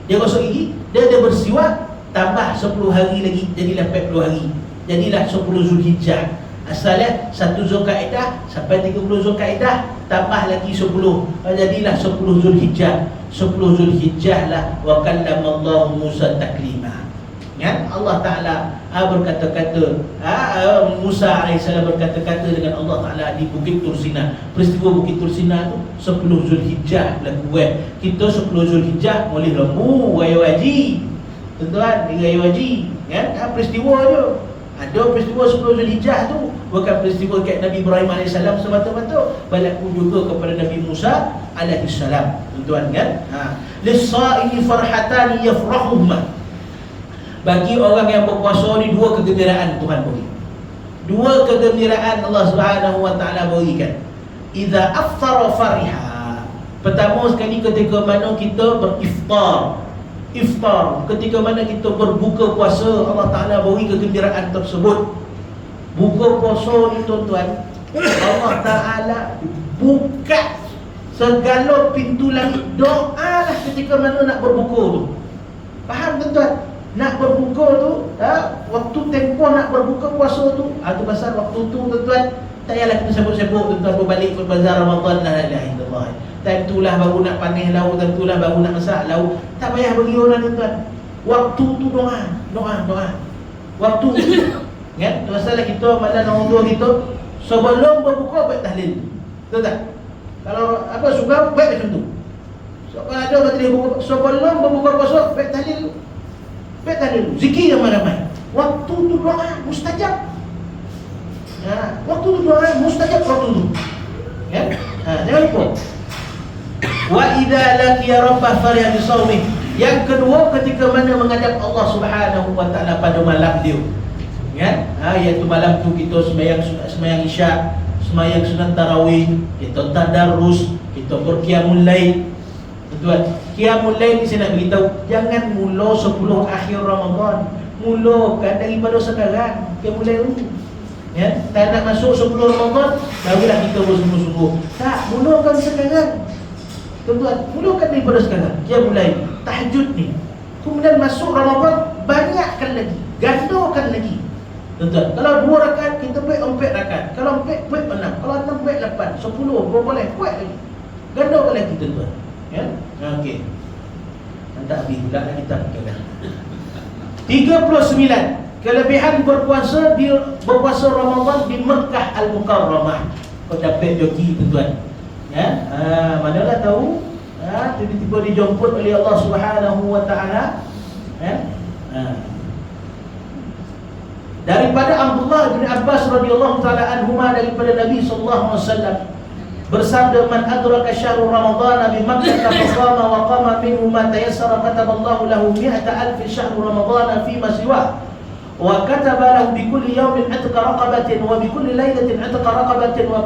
S1: Dia bersiwak, tambah 10 hari lagi, jadilah 40 hari. Jadilah 10 Zulhijjah. Asalnya 1 Zulkaidah sampai 30 Zulkaidah, tambah lagi 10, jadilah 10 Zulhijjah. 10 Zulhijjah lah wa kallamallahu Musa taklima. Ya, Allah Ta'ala berkata-kata, Musa AS berkata-kata dengan Allah Ta'ala di Bukit Tursina. Peristiwa Bukit Tursina tu 10 Zulhijjah berlaku. Kita 10 Zulhijjah boleh lembu raya haji. Tuan-tuan, raya haji kan, peristiwa tu. Ada peristiwa 10 Zulhijjah tu bukan peristiwa kat Nabi Ibrahim AS semata-mata, berlaku juga kepada Nabi Musa AS. Tuan-tuan kan, lis-sa'imi farhatani yafrahuhuma. Bagi orang yang berpuasa ni dua kegembiraan Tuhan beri. Dua kegembiraan Allah Subhanahu wa taala berikan. Idza aftara fariha. Pertama sekali ketika mana kita beriftar. Ketika mana kita berbuka puasa, Allah Ta'ala beri kegembiraan tersebut. Buka puasa ni tuan-tuan, Allah Ta'ala buka segala pintu langit. Doa lah ketika mana nak berbuka tu. Faham tuan-tuan? Nak berbuka tu, waktu tempoh nak berbuka puasa tu, tu pasal waktu tu tuan-tuan, tak payahlah kita sibuk-sibuk tuan-tuan berbalik berbazar Ramadan, la ilaha illallah. Time tu lah baru nak panih lauk, time tu lah baru nak masak lauk. Tak payah bagi orang tuan-tuan. Waktu tu doa. Waktu tu kan? Masalah kita malam orang tua kita sebelum berbuka baik tahlil. Betul tak? Kalau apa suka baik macam tu. Kalau ada majlis berbuka sebelum berbuka puasa baik tahlil. Baik tahlil. Zikir ramai-ramai. Waktu tu doa mustajab. Waktu tu doa mustajab waktu tu. Kan? Jangan lupa. Wa idza laqiya rabbah fariha bi shaumih. Yang kedua ketika mana menghadap Allah Subhanahu wa taala pada malam dia. Kan? Iaitu malam tu kita sembahyang isyak, sembahyang sunat tarawih, kita tadarrus, kita berqiyamul lail. Tuan, qiyamul lail ni saya nak beritahu, jangan mula 10 akhir Ramadan. Mulakan daripada sekarang qiyamul lail ni. Ya, tak nak masuk 10 Ramadan barulah kita bersungguh-sungguh. Tak, mulakan sekarang. Tuan-tuan, mulakan daripada sekarang qiyamul lail, tahajud ni. Kemudian masuk Ramadan, banyakkan lagi, gandakan lagi. Tuan-tuan, kalau 2 rakaat kita buat 4 rakaat, kalau 4 buat 6, kalau 6 buat 8, 10 boleh buat lagi. Gandakan lagi tuan-tuan. Ya. Okey. Tak habis pula dah kita kena. 39 kelebihan berpuasa Ramadan di Mekah Al-Mukarramah. Kau dapat joki tuan-tuan. Ya, manalah tahu, tiba-tiba dijemput oleh Allah Subhanahu wa taala. Ya. Daripada Abdullah bin Abbas radhiyallahu taala anhuma, daripada Nabi sallallahu alaihi wasallam bersabda, man adraka syahrul ramadhana bi Makkah faqama wa qama minhu ma tayassara kataballahu lahu 100,000 syahrul ramadhana fi ma siwa wa kataba lahu bi kulli yawmin 'atqa raqabatin wa bi kulli laylatin 'atqa raqabatin wa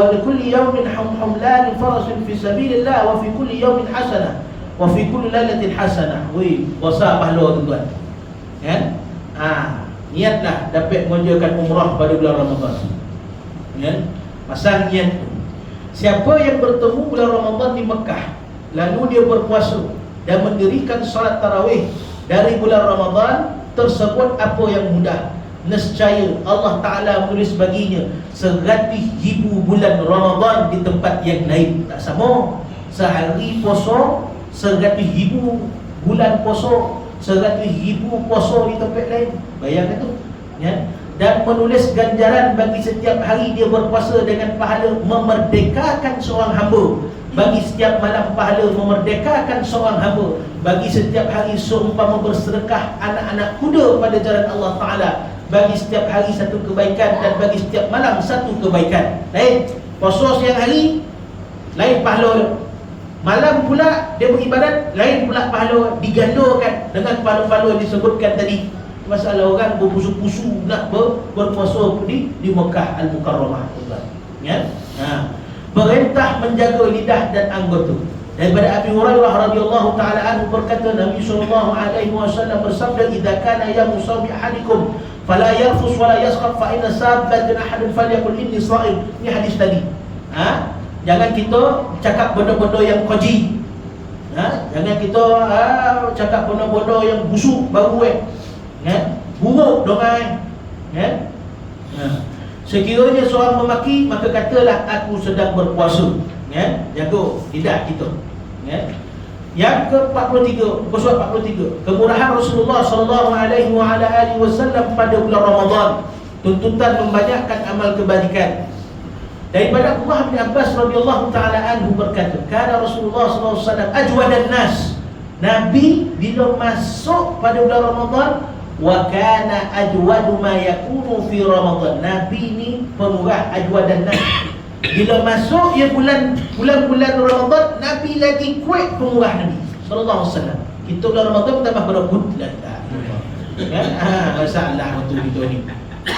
S1: li kulli yawmin humlan farasin fi sabilillah wa fi kulli yawmin hasanah wa fi kulli laylatin hasanah. Wih, puasa pahala tuan-tuan. Ya. Niatlah dapat mengerjakan umrah pada bulan Ramadan. Ya. Pasal niat tu. Siapa yang bertemu bulan Ramadan di Mekah, lalu dia berpuasa dan mendirikan salat tarawih dari bulan Ramadan tersebut, apa yang mudah, nescaya Allah Ta'ala menulis baginya 100,000 bulan Ramadan di tempat yang lain. Tak sama. Sehari poso 100,000 bulan poso, 100,000 poso di tempat lain. Bayangkan tu, ya? Dan menulis ganjaran bagi setiap hari dia berpuasa dengan pahala memerdekakan seorang hamba, bagi setiap malam pahala memerdekakan seorang hamba, bagi setiap hari seumpama bersedekah anak-anak kuda pada jalan Allah Ta'ala, bagi setiap hari satu kebaikan, dan bagi setiap malam satu kebaikan. Lain puasa siang hari, lain pahala. Malam pula dia beribadat, lain pula pahala, digandakan dengan pahala-pahala yang disebutkan tadi. Masalah orang berpusu-pusu nak berpuasa di Mekah Al-Mukarramah, ya. Perintah menjaga lidah dan anggota. Daripada Abi Hurairah radhiyallahu taala anhu berkata, Nabi sallallahu alaihi wasallam bersabda, "Idza kana yawmu sawmi ahadikum fala yarfus wala yaskhab fa inna sabatan ahadun falyaqul inni sha'im." Ini hadis tadi. Jangan kita cakap benda-benda yang keji. Jangan kita cakap benda-benda yang busuk baru buruk dongai. Sekiranya seorang memaki, maka katalah aku sedang berpuasa. Jaga lidah kita. Yang ke-43, episod 43, kemurahan Rasulullah sallallahu alaihi wasallam pada bulan Ramadan, tuntutan membanyakkan amal kebajikan. Daripada Abdullah bin Abbas radhiyallahu taala anhu berkata, kana Rasulullah sallallahu alaihi wasallam ajwadan nas. Nabi bila masuk pada bulan Ramadan, wa kana ajwadu ma yakunu fi Ramadan. Nabi ni pemurah, ajwadan nas. Bila masuk ya bulan-bulan Ramadan, Nabi lagi kuat pemurah Nabi sallallahu alaihi wasallam. Kita bulan Ramadan tambah berebut lah. Masalah waktu kita ni.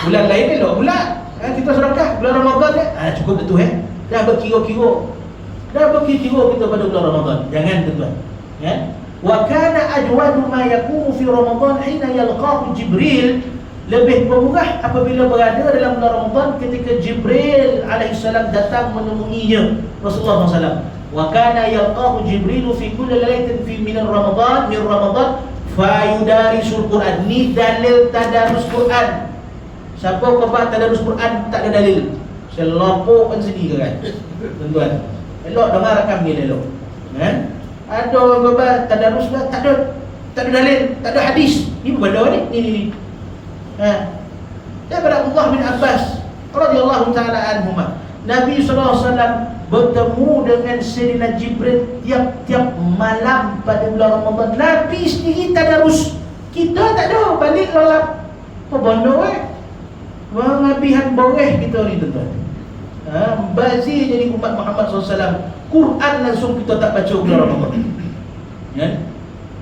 S1: Bulan lain elok pula. Kita sedekah bulan Ramadan cukup betul dah berkira-kira. Dah berkira-kira kita pada bulan Ramadan. Jangan tuan. Wa kana ajwadu ma yakunu fi Ramadan hina yalqahu Jibril. Lebih pemurah apabila berada dalam bulan Ramadan ketika Jibril alaihissalam datang menemuinya Rasulullah SAW. Wa kana yalqahu Jibril fi kulli lailatin fi min Ramadan fa yudarisul Quran. Ni dalil tadarus Quran. Siapa khabar tadarus Quran tak ada dalil, saya lapukkan sendiri kan tuan-tuan. Elok dengar rakam ni elok. Ada orang khabar tadarus lah, tak ada dalil, tak ada hadis. Ni benda ni. Daripada Abdullah bin Abbas radhiyallahu taala anhuma, Nabi sallallahu alaihi wasallam bertemu dengan Sayyidina Jibril tiap-tiap malam pada bulan Ramadan. Nabi sendiri tadarus. Kita tak ada, balik lalap. Apa benda pengabihan boreh kita ni tuan-tuan. Bazir jadi umat Muhammad SAW. Quran langsung kita tak baca bulan Ramadan.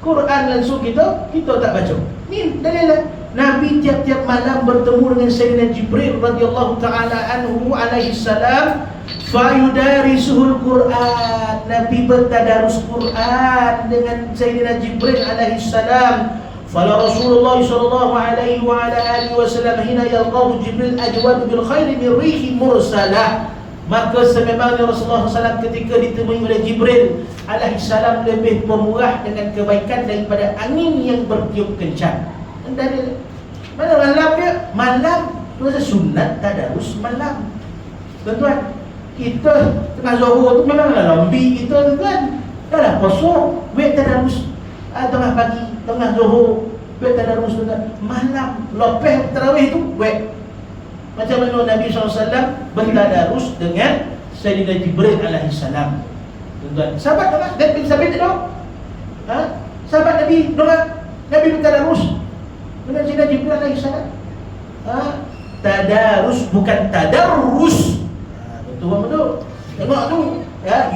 S1: Quran langsung kita tak baca. Ni dalil. Nabi tiap-tiap malam bertemu dengan Sayyidina Jibril radhiyallahu taala anhu alaihi salam, fayudarisuhul Quran. Nabi bertadarus Quran dengan Sayyidina Jibril alaihi salam. Fala Rasulullah sallallahu alaihi wa ala alihi wasallam hina yalqahu Jibril ajwadu bil khairi min rihi mursalah. Maka sememangnya Rasulullah SAW ketika ditemui oleh Jibril alaihi salam lebih pemurah dengan kebaikan daripada angin yang bertiup kencang. Dari mana malam dia? Malam itu sunat tadarus malam. Tuan-tuan, kita tengah zuhur tu memanglah lambi kita tuan. Dah kosong, wait tadarus. Tengah pagi, tengah zuhur, wait tadarus tuan. Malam lepas tarawih tu wait. Macam mana Nabi SAW bertadarus dengan Sayyidina Jibril alaihi salam. Tuan-tuan, sahabat dengar, dan bin Sabit tak tahu? Sahabat Nabi dengar, Nabi bertadarus dengan Sayyidina Jibril alaihi salam. Tadarus bukan tadarrus. Betul. Tengok tu,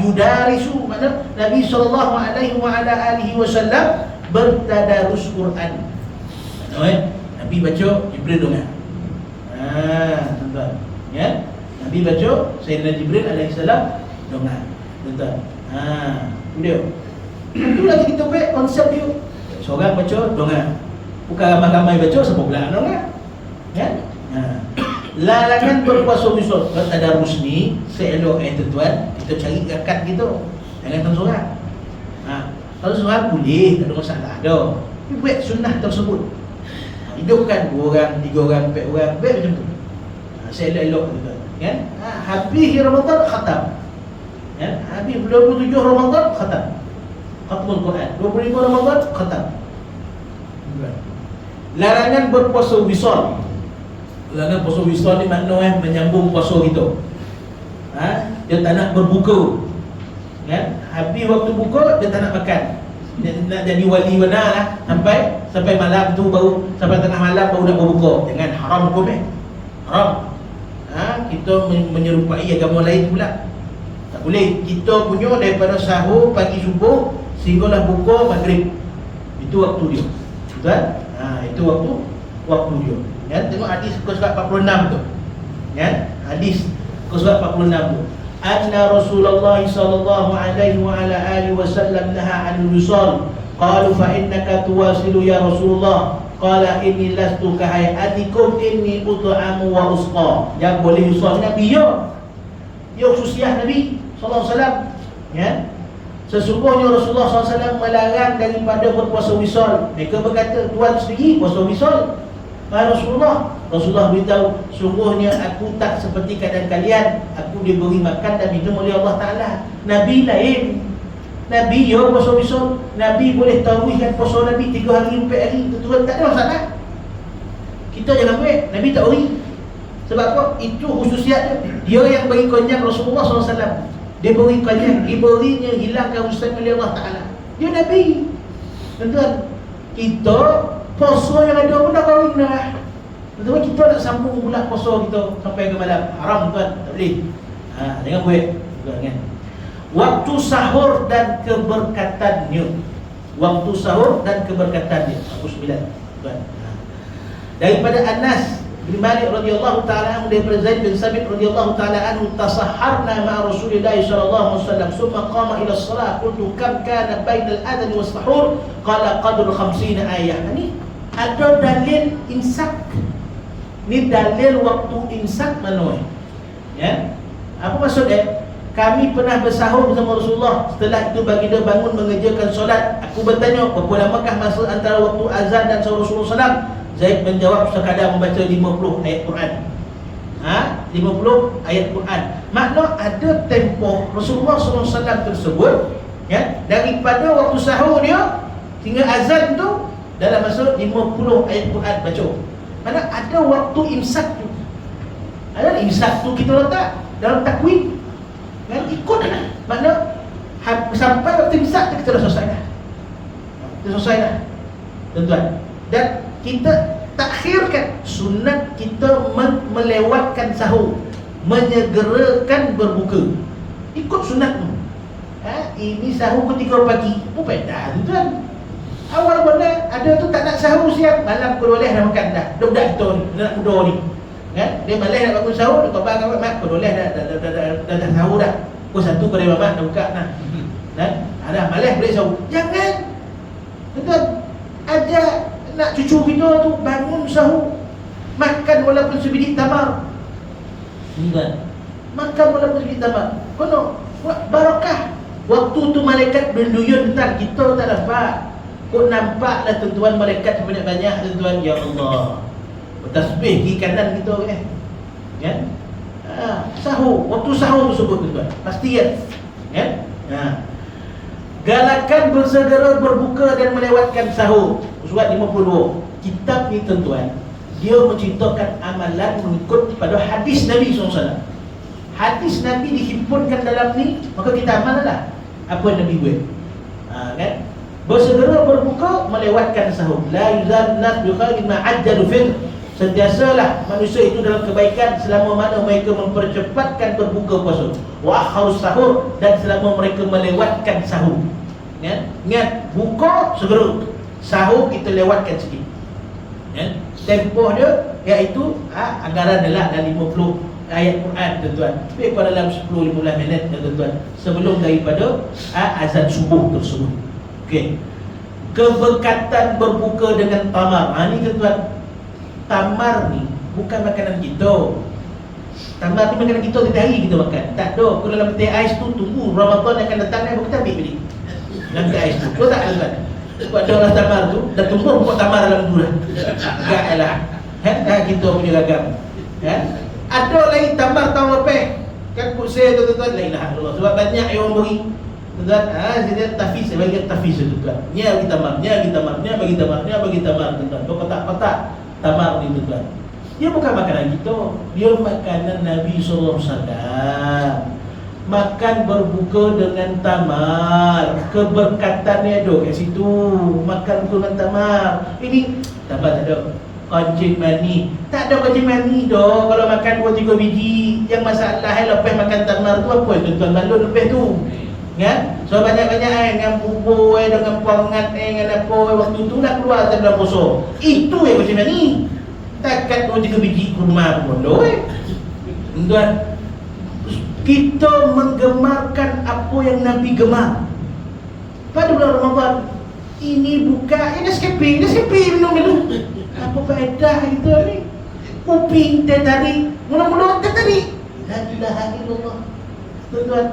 S1: yudarisu, makna Nabi sallallahu alaihi wa ala alihi wasallam bertadarus Quran. Nabi baca, Jibril dengar. Tuan-tuan, Nabi baca, Sayyidina Jibril alaihi salam dengar. Tuan-tuan. Dia. Itulah kita buat konsep dia. Seorang baca dengar. Bukan ramai-ramai baca, siapa pula dengar? Larangan berpuasa wisol. Kalau tadarus ni seelok tuan, kita cari akad gitu. Jangan tersurat. Kalau surat boleh, tak ada masalah dah. Buat sunnah tersebut. Hidupkan 2 orang, 3 orang, 4 orang, buat macam tu. Seelok-elok gitu kan. Habis Ramadan khatam. Kan? Habis 27 Ramadan khatam. Khatmul Quran. 25 Ramadan khatam. Larangan berpuasa wisol. Larangan puasa wisol ni makna menyambung puasa kita. Dia tak nak berbuka. Kan? Habis waktu buka dia tak nak makan. Dia nak jadi wali benar lah sampai malam tu baru, sampai tengah malam baru nak berbuka. Jangan, haram hukum haram. Kita menyerupai agama lain pula. Tak boleh. Kita punya daripada sahur pagi subuh sehinggalah buka maghrib. Itu waktu dia. Betul? Itu waktu dia. Kan? Tengok hadis ke surat 46 tu. Kan? Hadis ke surat 46 tu. Anna Rasulullah sallallahu alaihi wa ala alihi wasallam naha 'anil wisal. Qalu fa innaka tuwasilu ya Rasulullah. Qala inni lastu ka hayatikum inni ut'amu wa usqa. Yang boleh wisal Nabi ya. Ya khususiyah Nabi sallallahu alaihi wasallam. Ya. Sesungguhnya Rasulullah SAW melarang daripada berpuasa wisal. Mereka berkata, Tuhan sendiri puasa wisal. Rasulullah beritahu, sungguhnya aku tak seperti keadaan kalian. Aku diberi makan dan minum oleh Allah Ta'ala. Nabi lain. Nabi ya puasa wisal. Nabi boleh tarawihkan puasa Nabi 3 hari 4 hari. Tuan tak ada masalah. Kita jangan buat. Nabi tak beri. Sebab apa? Itu khususiat dia. Dia yang bagi konjak Rasulullah SAW. Dia beri konjak. Diberinya hilangkan ustaz oleh Allah Ta'ala. Dia Nabi. Tuan, kita puasa yang ada pun dah kahwin dah. Tuan, kita nak sambung pula puasa kita sampai ke malam. Haram tuan, tak boleh. Jangan buat. Kan? Waktu sahur dan keberkatannya. Waktu sahur dan keberkatannya. Aku 9 tuan. Daripada Anas bin Malik radhiyallahu taala anhu, daripada Zaid bin Sabit radhiyallahu taala anhu, tasahharna ma'a Rasulillah sallallahu alaihi wasallam thumma qama ila as-salah qultu kam kana bainal adhan was sahur qala qadru 50 ayah. Ini ada dalil imsak. Ni dalil waktu imsak mana? Ya. Apa maksudnya? Kami pernah bersahur bersama Rasulullah. Setelah itu baginda bangun mengerjakan solat. Aku bertanya, berapa lamakah masa antara waktu azan dan sahur Rasulullah SAW? Zaid menjawab, sekadar membaca 50 ayat Quran. 50 ayat Quran. Makna ada tempoh Rasulullah SAW tersebut, ya, daripada waktu sahur dia hingga azan tu dalam masa 50 ayat Quran baca. Mana ada waktu imsak tu. Ada imsak tu kita letak dalam takwim. Kan ikut dah. Makna sampai waktu imsak tu kita dah selesai dah. Kita selesai dah. Tuan-tuan. Dan kita takhirkan sunat kita melewatkan sahur, menyegerakan berbuka. Ikut sunat tu. Ini sahur pukul 3 pagi. Beda tuan. Awal mana ada tu tak nak sahur siang, malam pukul 12 dah makan dah. Budak kita ni, anak muda ni. Kan? Dia malas nak bangun sahur, dia khabar kat mak pukul 12 dah sahur dah. Pukul 1 kedai mamak dah buka nah. Kan? Dah malas boleh sahur. Jangan. Betul. Ada nak cucu kita tu bangun sahur, makan walaupun sebiji tamar. Kan? Makan walaupun sebiji tamar. Kono barakah. Waktu tu malaikat berduyun tentang kita tak dapat. Kau nampaklah tuan-tuan malaikat banyak-banyak tuan-tuan. Ya Allah, bertasbih kiri kanan kita kan? Sahur, waktu sahur tersebut tuan-tuan. Pasti kan? Galakan bersegera berbuka dan melewatkan sahur. Surat 52. Kitab ni tuan-tuan, dia menceritakan amalan mengikut pada hadis Nabi SAW. Hadis Nabi dihimpunkan dalam ni, maka kita amallah apa Nabi buat. Kan? Bersegera berbuka, melewatkan sahur. La yuzal nas bi khairin ma ajjalu fitr. Sentiasalah manusia itu dalam kebaikan selama mana mereka mempercepatkan berbuka puasa. Wa akharus sahur, dan selama mereka melewatkan sahur. Ya? Ingat, buka segera, sahur kita lewatkan sikit. Ya? Tempoh dia iaitu anggaran adalah dalam 50 ayat Quran tuan-tuan. Lebih pada dalam 10-15 minit tuan-tuan, sebelum daripada azan subuh tersebut. Okey. Keberkatan berbuka dengan tamar. Ni tuan-tuan, tamar ni bukan makanan kita. Tamar ni makanan kita tiap hari kita makan. Tak ada. Kalau dalam peti ais tu tunggu Ramadan akan datang ni kita ambil balik. Dalam peti ais tu. Kau tak tuan? Sebab ada orang tamar tu dah tumbuh pokok tamar dalam tu dah. Enggaklah. Kita punya ragam. Ada lagi tamar tahun lepas. Kan kut saya tuan-tuan, la ilaha illallah. Sebab banyak yang orang beri. Tuan, saya tafiz, saya bagi tafiz tuan. Ni bagi tamar, ni bagi tamar, ni bagi tamar, ni bagi tamar tuan. Kau kotak-kotak tamar ni tuan. Dia bukan makanan kita, dia makanan Nabi sallallahu alaihi wasallam. Makan berbuka dengan tamar, keberkatannya ada kat situ. Makan berbuka dengan tamar. Ini tamar tak ada. Kancing mani, tak ada kancing mani dah. Kalau makan 2-3 biji, yang masalah lepas makan tamar tu apa tuan-tuan balun lepas tu. Kan? So banyak-banyak dengan bubur dengan pangat dengan apa waktu tu dah keluar dalam puasa. Itu yang kancing mani. Takat 2-3 biji kurma pun doh. Tuan, kita menggemarkan apa yang Nabi gemar. Pada bulan Ramadan ini buka, ini Nescafe minum dulu. Apa faedah itu ni? Uping teh tarik, mula-mula teh tarik. La ilaha illallah. Tuan,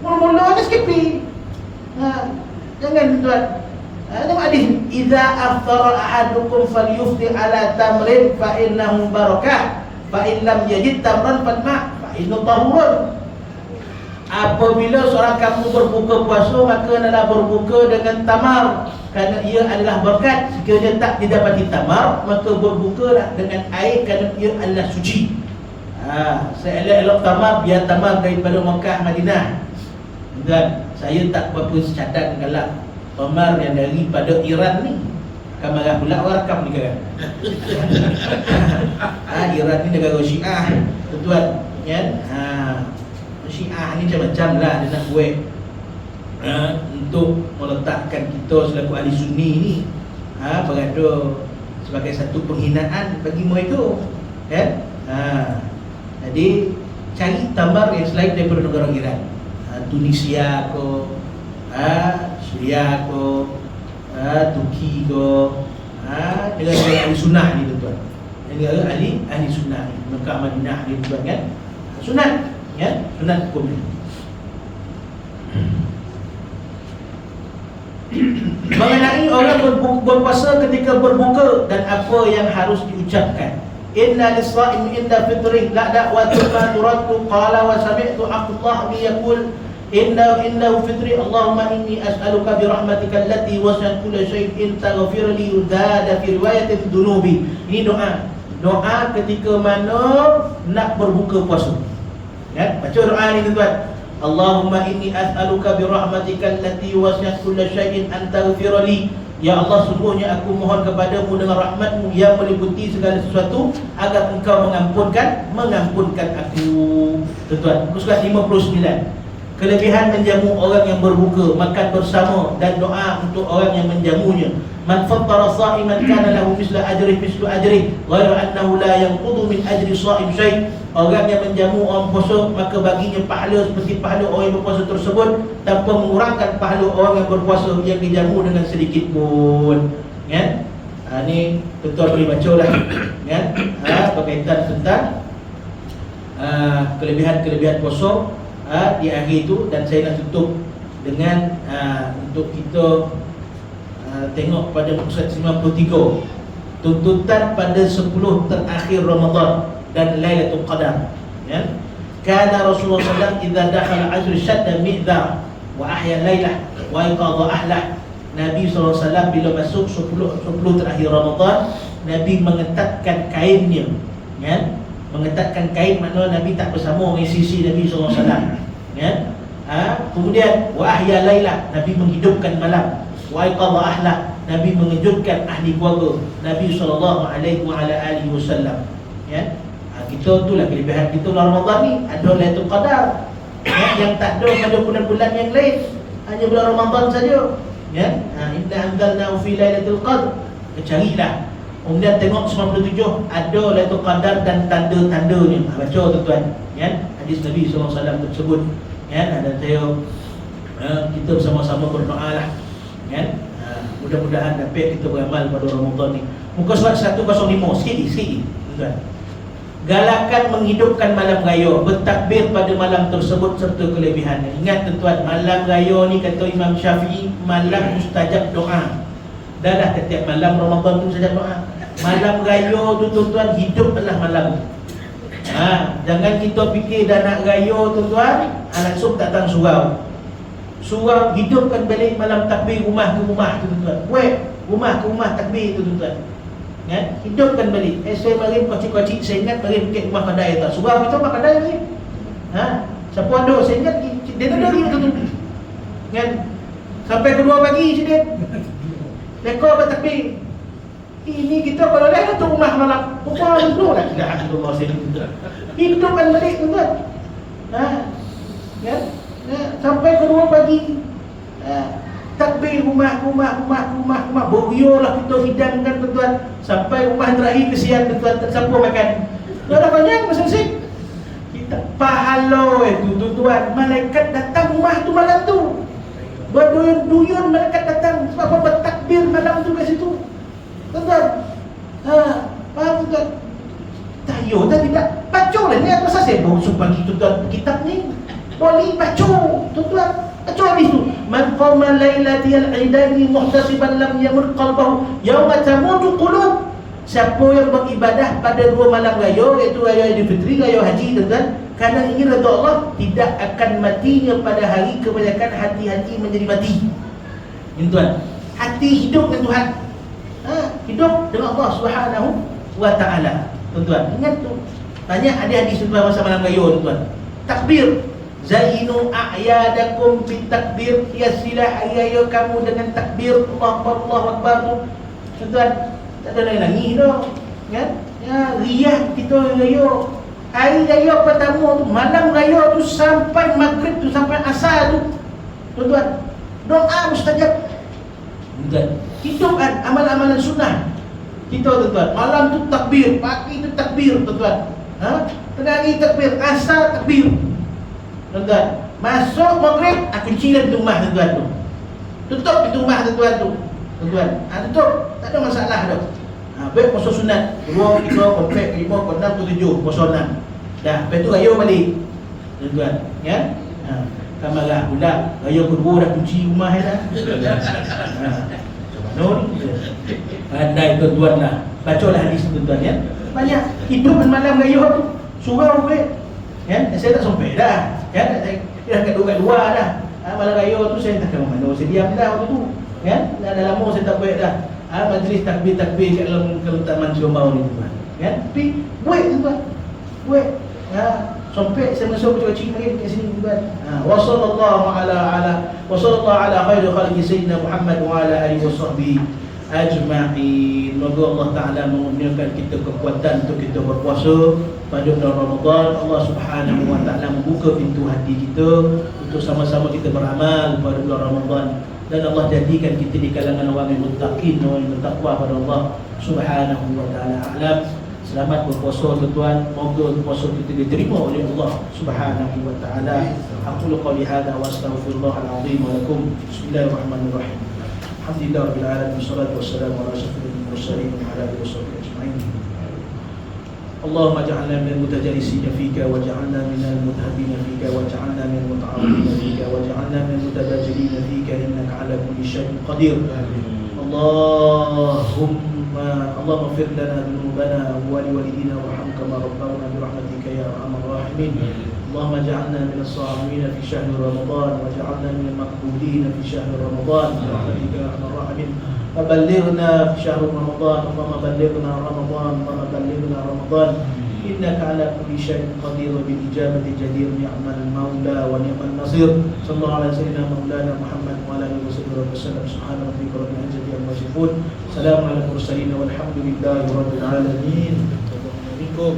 S1: mula-mula Nescafe. Jangan tuan. Dalam hadis, idza aftara ahadukum falyuftir ala tamrin fa innahu barakah, fa in lam yajid tamran fatma, fa innahu tahurun. Apabila seorang kamu berbuka puasa, maka adalah berbuka dengan tamar, kerana ia adalah berkat. Sekiranya tak didapati tamar, maka berbukalah dengan air, kerana ia adalah suci. Saya elok tamar, biar tamar daripada Mekah Madinah. Dan saya tak berapa catat galak tamar yang daripada Iran ni. Akan marah pula orang rakam ni kan. Iran ni negara Syiah, tuan-tuan, kan? Syiah ni macam-macam lah dia nak buat untuk meletakkan kita selaku ahli sunni ni berada sebagai satu penghinaan bagi mereka, kan? Jadi cari tamar yang selain daripada negara Iran, Tunisia ke, Syria ke, Turki ke, negara ahli sunnah ni tuan-tuan, negara ahli sunnah ni, Mekah Madinah ni tuan, kan? Sunat, ya, sunat hukum ni. Mengenai orang berpuasa ketika berbuka dan apa yang harus diucapkan. Inna lis-sha'im inda fitrih la da'watu ma turaddu qala wa sami'tu Abdullah bi yaqul innahu fitri Allahumma inni as'aluka bi rahmatika allati wasi'at kulla shay'in taghfir li udada fi riwayatin dunubi. Ini doa ketika mana nak berbuka puasa. Ya, baca doa ni tuan. Allahumma inni as'aluka bi rahmatika allati wasi'at kulla shay'in an taghfir li. Ya Allah, sungguhnya aku mohon kepadamu dengan rahmatmu yang meliputi segala sesuatu agar engkau mengampunkan aku. Tuan-tuan, surat 59. Kelebihan menjamu orang yang berbuka, makan bersama, dan doa untuk orang yang menjamunya. Man fattara sha'iman kana lahu mislu ajri ghairu annahu la yanqudu min ajri sha'im syai'. Orang yang menjamu orang puasa, maka baginya pahala seperti pahala orang yang berpuasa tersebut, tanpa mengurangkan pahala orang yang berpuasa yang dijamu dengan sedikit pun. Kan? Ni tuan-tuan boleh baca lah, kan? Berkaitan tentang kelebihan-kelebihan puasa di akhir itu. Dan saya nak tutup dengan untuk kita tengok pada muka 93, tuntutan pada 10 terakhir Ramadan dan Lailatul Qadar, ya. Kana Rasulullah sallallahu alaihi wasallam idza dakhala ashr shadda mi'dha wa ahya lailah wa iqadha ahlah. Nabi sallallahu alaihi wasallam bila masuk 10 terakhir Ramadan, Nabi mengetatkan kainnya, ya. Mengetatkan kain makna Nabi tak bersama dengan sisi Nabi sallallahu alaihi wasallam, ya. Kemudian wa ahya lailah, Nabi menghidupkan malam. Wa iqadha ahlah, Nabi mengejutkan ahli keluarga Nabi sallallahu alaihi wasallam, ya. Kita itulah kelebihan kita dalam Ramadan ni. Ada Lailatul Qadar, ya, yang tak ada pada bulan-bulan yang lain, hanya bulan Ramadan saja, ya. Inna anzalnahu fi Lailatul Qadr. Carilah. Kemudian tengok 97, ada Lailatul Qadar dan tanda-tandanya. Baca tuan-tuan, ya, hadis Nabi sallallahu alaihi wasallam tersebut, ya. Dan saya kita bersama-sama berdoa lah, ya. Mudah-mudahan dapat kita beramal pada Ramadan ni. Muka surat 105, sikit tuan. Galakan menghidupkan malam raya, bertakbir pada malam tersebut serta kelebihannya. Ingat tuan-tuan, malam raya ni kata Imam Syafi'i malam mustajab doa. Dah setiap malam Ramadan tu mustajab doa. Malam raya tu tuan-tuan, hidup adalah malam. Jangan kita fikir dah nak raya tuan-tuan, langsung datang surau. Surau hidupkan balik malam takbir rumah ke rumah tu tuan-tuan. Rumah ke rumah takbir tu tuan-tuan. Kan? Hidupkan balik. Saya marin kocik-kocik, saya ingat marin pergi rumah kedai tak. Surau kita rumah kedai ni. Siapa ada, saya ingat dia ada lagi tu. Kan? Sampai kedua pagi sedih. Lekor bertakbir. Ini kita kalau dah tu rumah malam. Rumah dulu lah. Tidak Allah saya tuan. Hidupkan balik tuan-tuan. Kan? Sampai kedua pagi. Takbir rumah. Beriulah kita hidangkan tuan-tuan. Sampai rumah terakhir kesian tuan-tuan. Siapa makan? Dah banyak masing-masing. Kita pahala itu tuan-tuan. Malaikat datang rumah tu malam tu. Berduyun-duyun malaikat datang. Sebab apa? Bertakbir malam tu kat situ tuan-tuan. Faham tuan-tuan? Tayo dah tidak. Baca lah ni. Apa saya baru pagi tuan-tuan kitab ni. Boleh baca tuan-tuan. Baca habis tu. Man qama lailatil idaini muhtasiban lam yamur qalbahu yauma tamutu qulub. Siapa yang beribadah pada 2 malam raya, iaitu raya Idul Fitri, raya haji tuan-tuan, kerana ingin redha Allah, tidak akan matinya pada hari kebanyakan hati-hati menjadi mati. Ini tuan. Hati hidup dengan Tuhan. Hidup dengan Allah Subhanahu wa taala. Tuan-tuan, ingat tu. Banyak hadis-hadis tuan-tuan masa malam raya tuan-tuan. Takbir. Zainu a'yadakum bitakbir. Hiasilah hari raya kamu dengan takbir. Allahu Akbar tu. Tuan-tuan, tak ada lain lagi tu. Kan? Riah kita raya. Hari raya pertama tu, malam raya tu sampai maghrib tu, sampai asar tu. Tuan-tuan, doa mustajab. Tuan-tuan, hidupkan amalan-amalan sunnah kita tuan-tuan. Malam tu takbir, pagi tu takbir tuan-tuan. Tengah hari takbir, asar takbir. Tuan-tuan, masuk maghrib, kunci pintu rumah tuan-tuan tu. Tutup pintu rumah tuan-tuan tu. Tuan-tuan, tutup, tak ada masalah tu. Baik puasa sunat 2, 3, 4, 5, 6, 7 puasa 6. Dah, lepas tu raya balik tuan-tuan. Ya? Kan marah pula, raya kedua dah kunci rumah dah. Pandai tuan-tuan lah. Bacalah hadis tuan-tuan ya. Banyak hidup malam raya tu. Surau boleh. Ya, saya tak sampai dah. Ya, saya dah kat luar dah. Malam raya tu saya tak tahu mana. Saya diam dah waktu tu. Ya, dah lama saya tak buat dah. Majlis takbir-takbir kat dalam Taman Siombau ni tuan. Ya, tapi buat tuan. Buat. Sampai saya masuk kecil lagi kat sini tuan. Wa sallallahu ala khairi khalqi sayyidina Muhammad wa ala alihi wasahbihi ajma'in. Semoga Allah Ta'ala mengurniakan kita kekuatan untuk kita berpuasa pada bulan Ramadan. Allah Subhanahu wa Ta'ala membuka pintu hati kita untuk sama-sama kita beramal pada bulan Ramadan, dan Allah jadikan kita di kalangan orang yang muttaqin, orang yang bertakwa pada Allah Subhanahu wa Ta'ala. A'lam. Selamat berpuasa tuan-tuan. Moga puasa kita diterima oleh Allah Subhanahu wa Ta'ala. Aqulu qawli hadza wa astaghfirullahal azim wa lakum. Bismillahirrahmanirrahim. Alhamdulillahirabbil alamin. Wassalatu wassalamu ala asyrafil mursalin wa ala alihi washabbihi ajma'in. Allahumma ij'alna minal mutajalisina fika waj'alna minal mutahhabina fika waj'alna minal muta'awwidina fika waj'alna minal mutabajjilina fika innaka 'ala kulli syai'in qadir. Allahumma ighfir lana dhunubana wa liwalidina warham kama rabbawna bi rahmatika ya arhamar rahimin. Allahumma ij'alna minas sha'imin fi shahr Ramadan waj'alna minal maqbulin fi shahr Ramadan bi rahmatika ya arhamar rahimin. Faballighna fi shahr Ramadan, Allahumma ballighna Ramadan, Allahumma ballighna Ramadan. Innaka ala kulli syai'in qadir bil ijabati jadir, ni'mal maula wa ni'man nasir. Sallallahu alaihi wasallam maulana Muhammad wa ala alihi wasallam. Subhana rabbika rabbil izzati amma yasifun. Salamun alal mursalin walhamdulillahi rabbil alamin. Assalamualaikum.